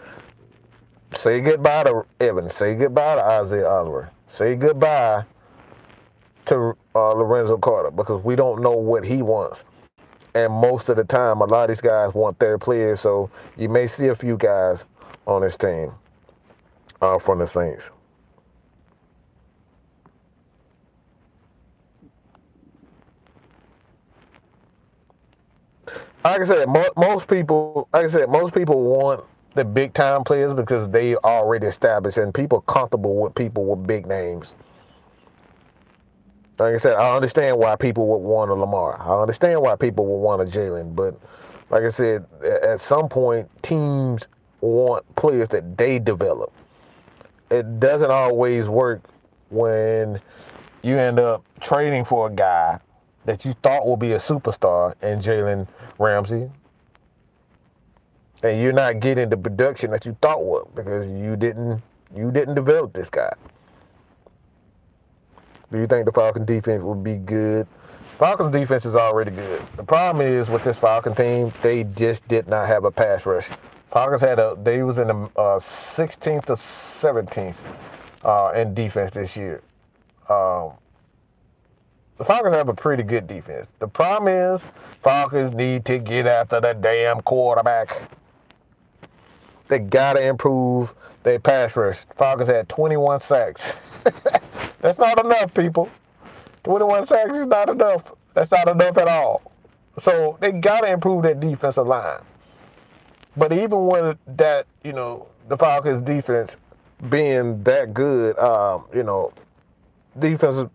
say goodbye to Evans, say goodbye to Isaiah Oliver, say goodbye to Lorenzo Carter because we don't know what he wants. And most of the time, a lot of these guys want their players, so you may see a few guys on this team from the Saints. Like I said, most people, like I said, most people want the big time players because they already established and people comfortable with people with big names. Like I said, I understand why people would want a Lamar. I understand why people would want a Jalen. But like I said, at some point, teams want players that they develop. It doesn't always work when you end up trading for a guy that you thought would be a superstar in Jalen Ramsey, and you're not getting the production that you thought would because you didn't develop this guy. Do you think the Falcons defense would be good? Falcons defense is already good. The problem is with this Falcon team, they just did not have a pass rush. Falcons they was in the 16th to 17th in defense this year. Um, the Falcons have a pretty good defense. The problem is Falcons need to get after the damn quarterback. They gotta improve their pass rush. Falcons had 21 sacks. That's not enough, people. 21 sacks is not enough. That's not enough at all. So they gotta improve that defensive line. But even with that, the Falcons defense being that good, defensive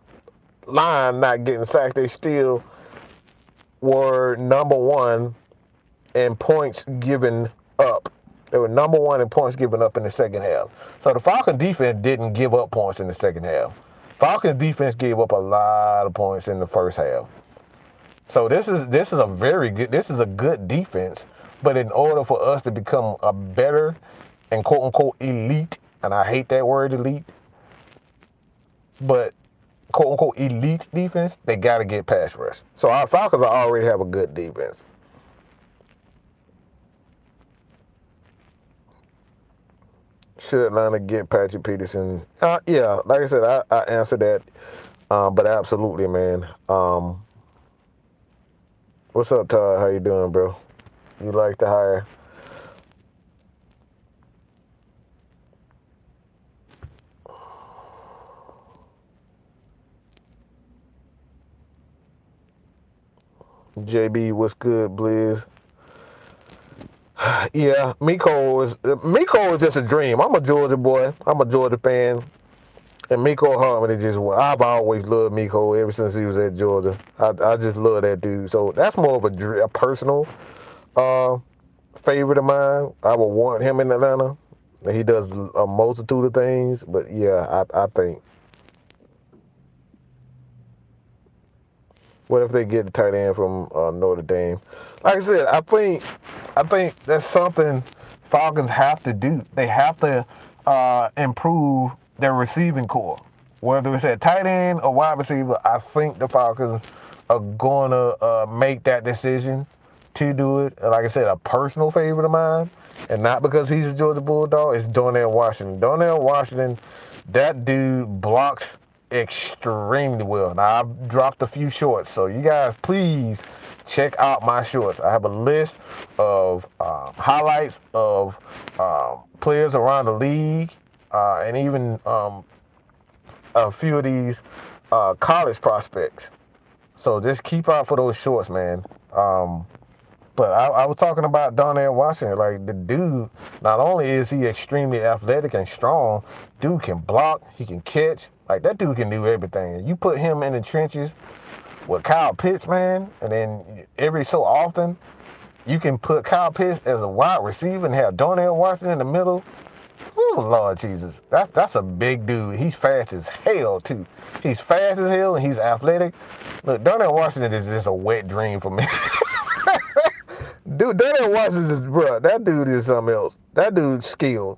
line not getting sacked, they still were number one in points given up. They were number one in points given up in the second half. So the Falcons defense didn't give up points in the second half. Falcons defense gave up a lot of points in the first half. So this is a good defense. But in order for us to become a better and quote unquote elite, and I hate that word elite, but quote unquote elite defense, they got to get pass rush. So our Falcons already have a good defense. Should Atlanta get Patrick Peterson? Yeah, like I said, I answered that. But absolutely, man. What's up, Todd? How you doing, bro? You like to hire? JB, what's good, Blizz? Yeah, Miko is just a dream. I'm a Georgia boy. I'm a Georgia fan. And Miko Harmon is just I've always loved Miko ever since he was at Georgia. I just love that dude. So that's more of a personal uh, favorite of mine. I would want him in Atlanta. He does a multitude of things, but yeah, I think. What if they get the tight end from Notre Dame? Like I said, I think that's something Falcons have to do. They have to improve their receiving core. whether it's at tight end or wide receiver, I think the Falcons are going to make that decision to do it. Like I said, a personal favorite of mine, and not because he's a Georgia Bulldog, it's Darnell Washington. Darnell Washington, that dude blocks extremely well. Now, I've dropped a few shorts, so you guys please check out my shorts. I have a list of highlights of players around the league and even a few of these college prospects. So just keep out for those shorts, man. But I was talking about Darnell Washington. Like, the dude, not only is he extremely athletic and strong, dude can block, he can catch. Like, that dude can do everything. You put him in the trenches with Kyle Pitts, man, and then every so often you can put Kyle Pitts as a wide receiver and have Darnell Washington in the middle. Oh, Lord Jesus. That's a big dude. He's fast as hell, too. He's fast as hell and he's athletic. Look, Darnell Washington is just a wet dream for me. Dude, Darnell Washington is, bro, that dude is something else. That dude's skilled.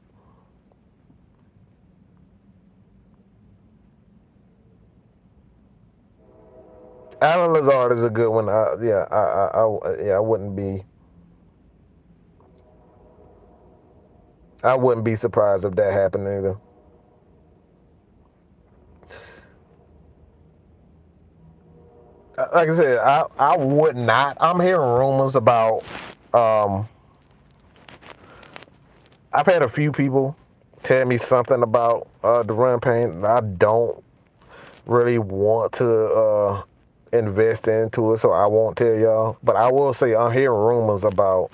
Alan Lazard is a good one. I I wouldn't be surprised if that happened either. Like I said, I would not. I'm hearing rumors about. Um, I've had a few people tell me something about the run pain. I don't really want to invest into it, so I won't tell y'all. But I will say I'm hearing rumors about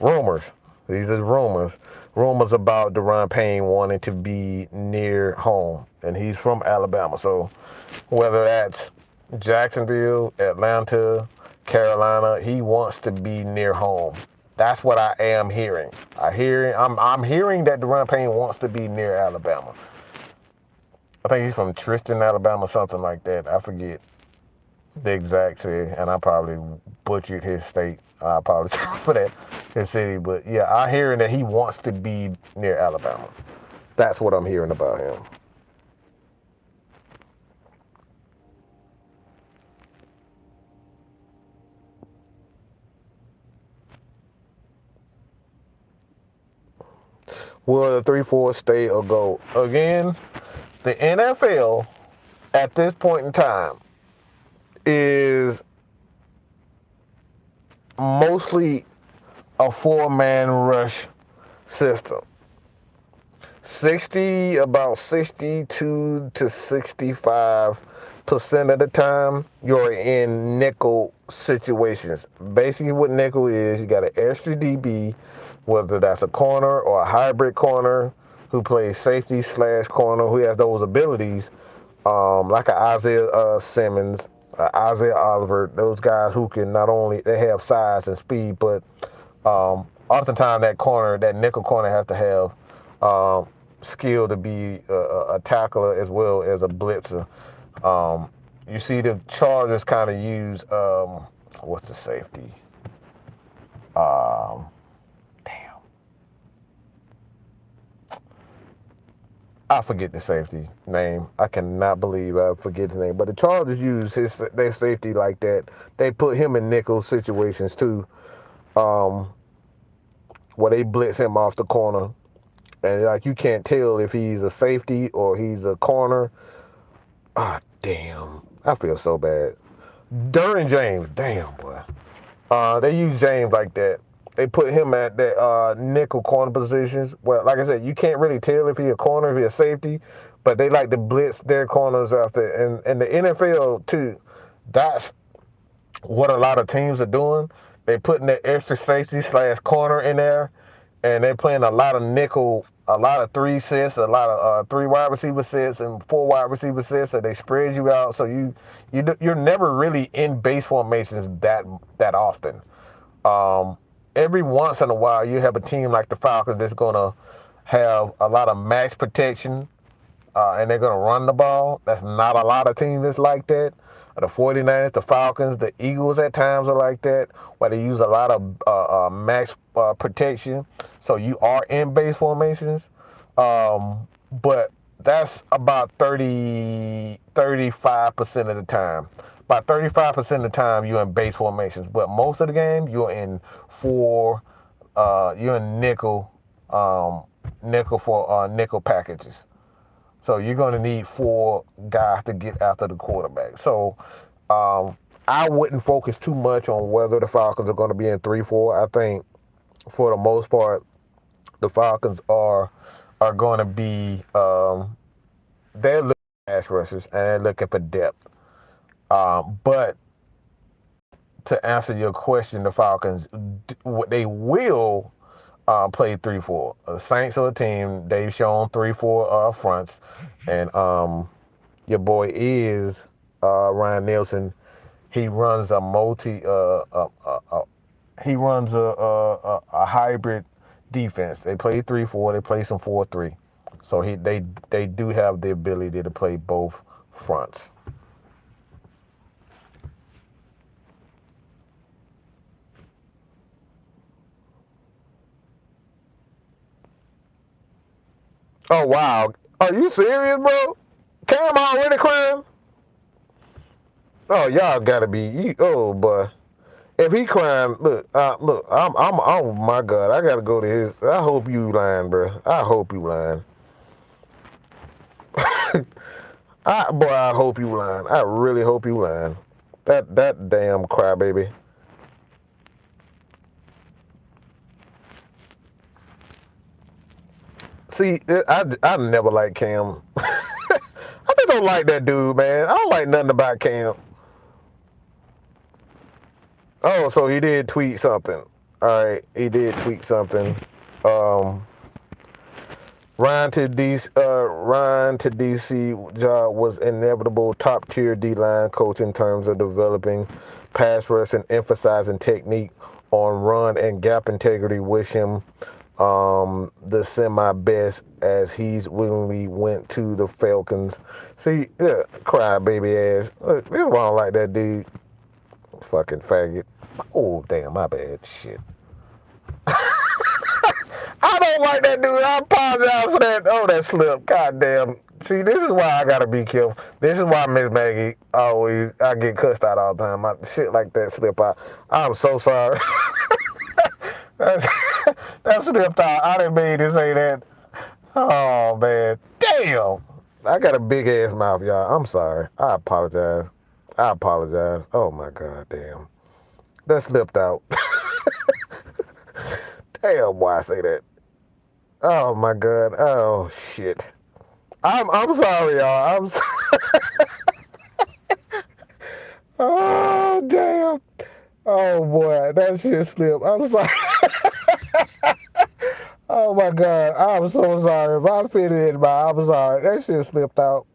rumors. These are rumors. Rumors about Deron Payne wanting to be near home, and he's from Alabama. So whether that's Jacksonville, Atlanta, Carolina, he wants to be near home. That's what I am hearing. I'm hearing that Deron Payne wants to be near Alabama. I think he's from Tristan, Alabama, something like that. I forget the exact city, and I probably butchered his state. I apologize for that, his city. But yeah, I'm hearing that he wants to be near Alabama. That's what I'm hearing about him. Will the 3-4 stay or go? Again, the NFL at this point in time is mostly a four-man rush system. About 62 to 65% of the time, you're in nickel situations. Basically, what nickel is, you got an extra DB, whether that's a corner or a hybrid corner who plays safety slash corner, who has those abilities, like an Isaiah Simmons, Isaiah Oliver, those guys who can not only, they have size and speed, but oftentimes that nickel corner has to have skill to be a tackler as well as a blitzer. You see the Chargers kind of use, what's the safety? Um, Damn. I forget the safety name. I cannot believe I forget the name. But the Chargers use their safety like that. They put him in nickel situations too, um, where they blitz him off the corner. And like you can't tell if he's a safety or he's a corner. Ah, damn. I feel so bad. Derwin James, damn boy. They use James like that. They put him at that nickel corner positions. Well, like I said, you can't really tell if he's a corner, if he's a safety, but they like to blitz their corners after. And the NFL too, that's what a lot of teams are doing. They putting that extra safety slash corner in there, and they're playing a lot of nickel, a lot of three sets, a lot of three wide receiver sets and four wide receiver sets. So they spread you out, so you're never really in base formations that often. Every once in a while, you have a team like the Falcons that's gonna have a lot of max protection, and they're going to run the ball. That's not a lot of teams that's like that. The 49ers, the Falcons, the Eagles at times are like that, where they use a lot of max protection. So you are in base formations. But That's about 35% of the time. About 35% of the time you're in base formations, but most of the game you're in four. You're in nickel for nickel packages. So you're going to need four guys to get after the quarterback. So I wouldn't focus too much on whether the Falcons are going to be in 3-4. I think for the most part, the Falcons are going to be they're looking at pass rushers and they're looking for depth. But to answer your question, the Falcons they will play 3-4. The Saints are a team. They've shown 3-4 fronts, and your boy is Ryan Nielsen. He runs a he runs a hybrid defense. They play 3-4. They play some 4-3. So they do have the ability to play both fronts. Oh wow, are you serious, bro? Cam already crying? Oh y'all gotta be oh boy. If he crying, look, oh my God, I gotta go to his. I hope you lying, bro. I hope you lying. I hope you lying. I really hope you lying. That damn crybaby. See, I never liked Cam. I just don't like that dude, man. I don't like nothing about Cam. Oh, so he did tweet something. All right, he did tweet something. Um, Ryan to DC job was inevitable. Top tier D line coach in terms of developing pass rush and emphasizing technique on run and gap integrity. Wish him the semi best as he's willingly went to the Falcons. See, yeah, cry baby ass. Look, this is why I don't like that dude. Fucking faggot. Oh damn, my bad. Shit. I don't like that dude. I apologize for that. Oh, that slip. God damn. See, this is why I gotta be careful. This is why Miss Maggie always I get cussed out all the time. Shit like that slip out. I'm so sorry. That's, that slipped out. I didn't mean to say that. Oh man. Damn. I got a big ass mouth, y'all. I'm sorry. I apologize. I apologize. Oh my God, damn. That slipped out. Damn, why I say that? Oh my God. Oh shit. I'm sorry, y'all. Oh damn. Oh boy, that shit slipped. I'm sorry. Oh my God, I'm so sorry. If I fit it in my, I'm sorry. That shit slipped out.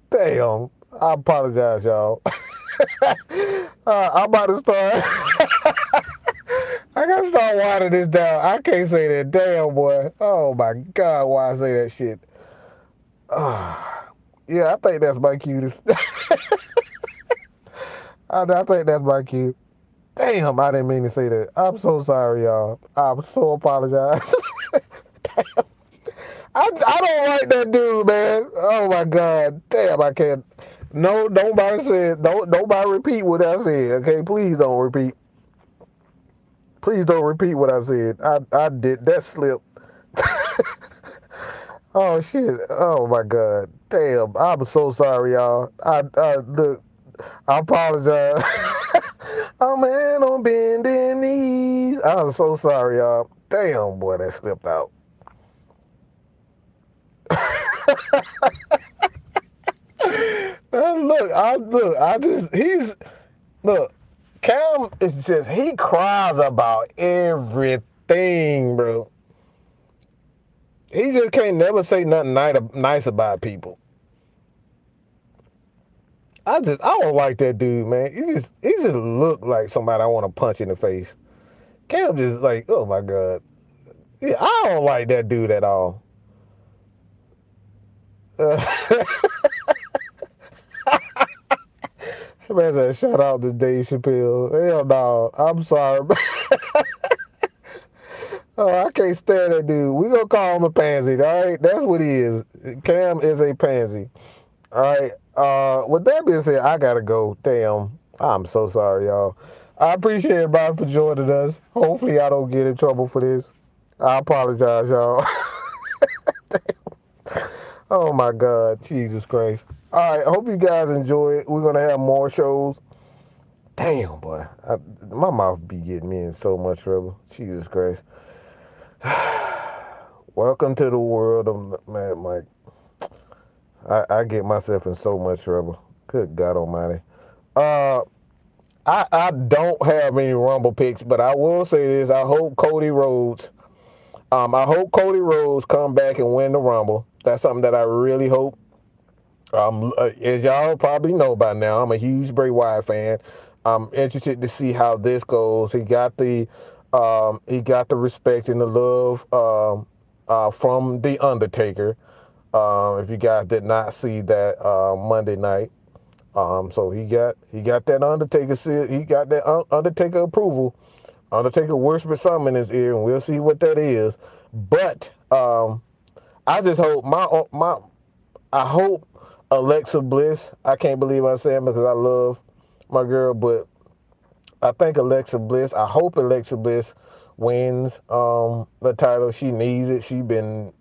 Damn. I apologize, y'all. I'm about to start. I gotta start winding this down. I can't say that. Damn, boy. Oh my God, why I say that shit? Yeah, I think that's my cutest. I think that's my cue. Damn, I didn't mean to say that. I'm so sorry, y'all. I'm so apologize. I don't like that dude, man. Oh my God. Damn, I can't. No, nobody said. Don't nobody repeat what I said. Okay, please don't repeat. Please don't repeat what I said. I did that slip. Oh shit. Oh my God. Damn. I'm so sorry, y'all. I look. I apologize. I'm a man on bending knees. I'm so sorry, y'all. Damn, boy, that slipped out. Look. I just look. Cam is just he cries about everything, bro. He just can't never say nothing nice about people. I don't like that dude, man. He just look like somebody I want to punch in the face. Cam just like, oh my God. Yeah, I don't like that dude at all. Man said, shout out to Dave Chappelle. Hell no, I'm sorry. Oh, I can't stand that dude. We gonna call him a pansy, all right? That's what he is. Cam is a pansy. All right. With that being said, I gotta go. Damn. I'm so sorry, y'all. I appreciate everybody for joining us. Hopefully, I don't get in trouble for this. I apologize, y'all. Oh my God, Jesus Christ. All right. Hope you guys enjoy it. We're gonna have more shows. Damn, boy. My mouth be getting me in so much trouble. Jesus Christ. Welcome to the world of man, Mike. I get myself in so much trouble. Good God Almighty. Uh, I don't have any Rumble picks, but I will say this: I hope Cody Rhodes. I hope Cody Rhodes come back and win the Rumble. That's something that I really hope. As y'all probably know by now, I'm a huge Bray Wyatt fan. I'm interested to see how this goes. He got the respect and the love from the Undertaker. If you guys did not see that Monday night, so he got that Undertaker he got that Undertaker approval. Undertaker whispered something in his ear, and we'll see what that is. But I just hope I hope Alexa Bliss. I can't believe I'm saying because I love my girl, but I think Alexa Bliss. I hope Alexa Bliss wins the title. She needs it. She hasn't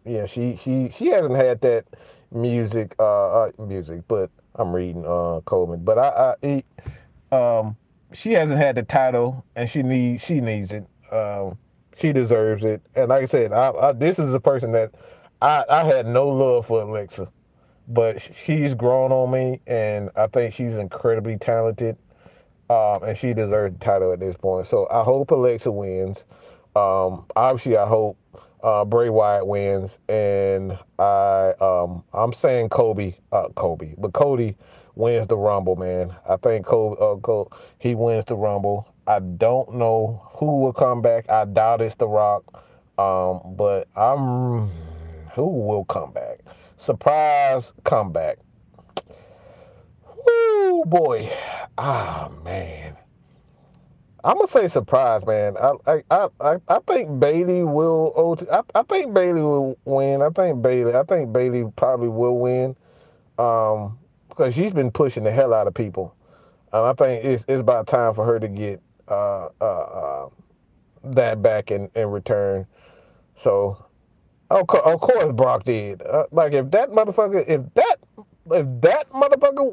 had that music, but I'm reading Coleman. But she hasn't had the title, and she needs it. She deserves it. And like I said, this is a person that I had no love for Alexa, but she's grown on me, and I think she's incredibly talented. And she deserves the title at this point. So I hope Alexa wins. Obviously, I hope Bray Wyatt wins, and I'm saying but Cody wins the Rumble, man. I think he wins the Rumble. I don't know who will come back. I doubt it's The Rock, but who will come back? Surprise comeback. Woo boy. Ah man. I'm gonna say surprise, man. I think Bailey will. I think Bailey will win. I think Bailey probably will win. Because she's been pushing the hell out of people, and I think it's about time for her to get that back in return. So of course Brock did. Like if that motherfucker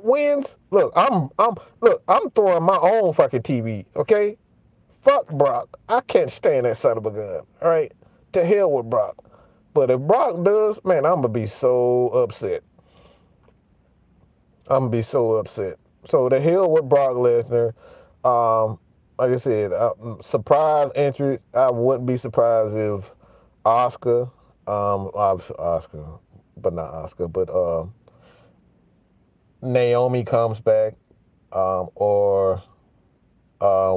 wins, I'm throwing my own fucking TV. Okay, fuck Brock. I can't stand that son of a gun. All right, to hell with Brock. But if Brock does, man, I'm gonna be so upset. I'm gonna be so upset. So the hell with Brock Lesnar. Um, like I said, surprise entry. I wouldn't be surprised if Oscar, obviously Oscar, but not Oscar, but Naomi comes back, or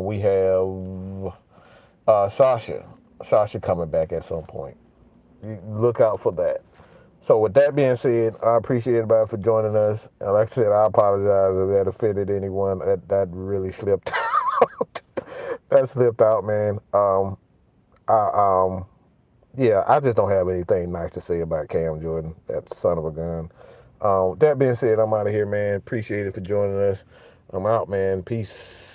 we have Sasha. Sasha coming back at some point. Look out for that. So with that being said, I appreciate everybody for joining us. And like I said, I apologize if that offended anyone. That really slipped out. That slipped out, man. I yeah, I just don't have anything nice to say about Cam Jordan. That son of a gun. That being said, I'm out of here, man. Appreciate it for joining us. I'm out, man. Peace.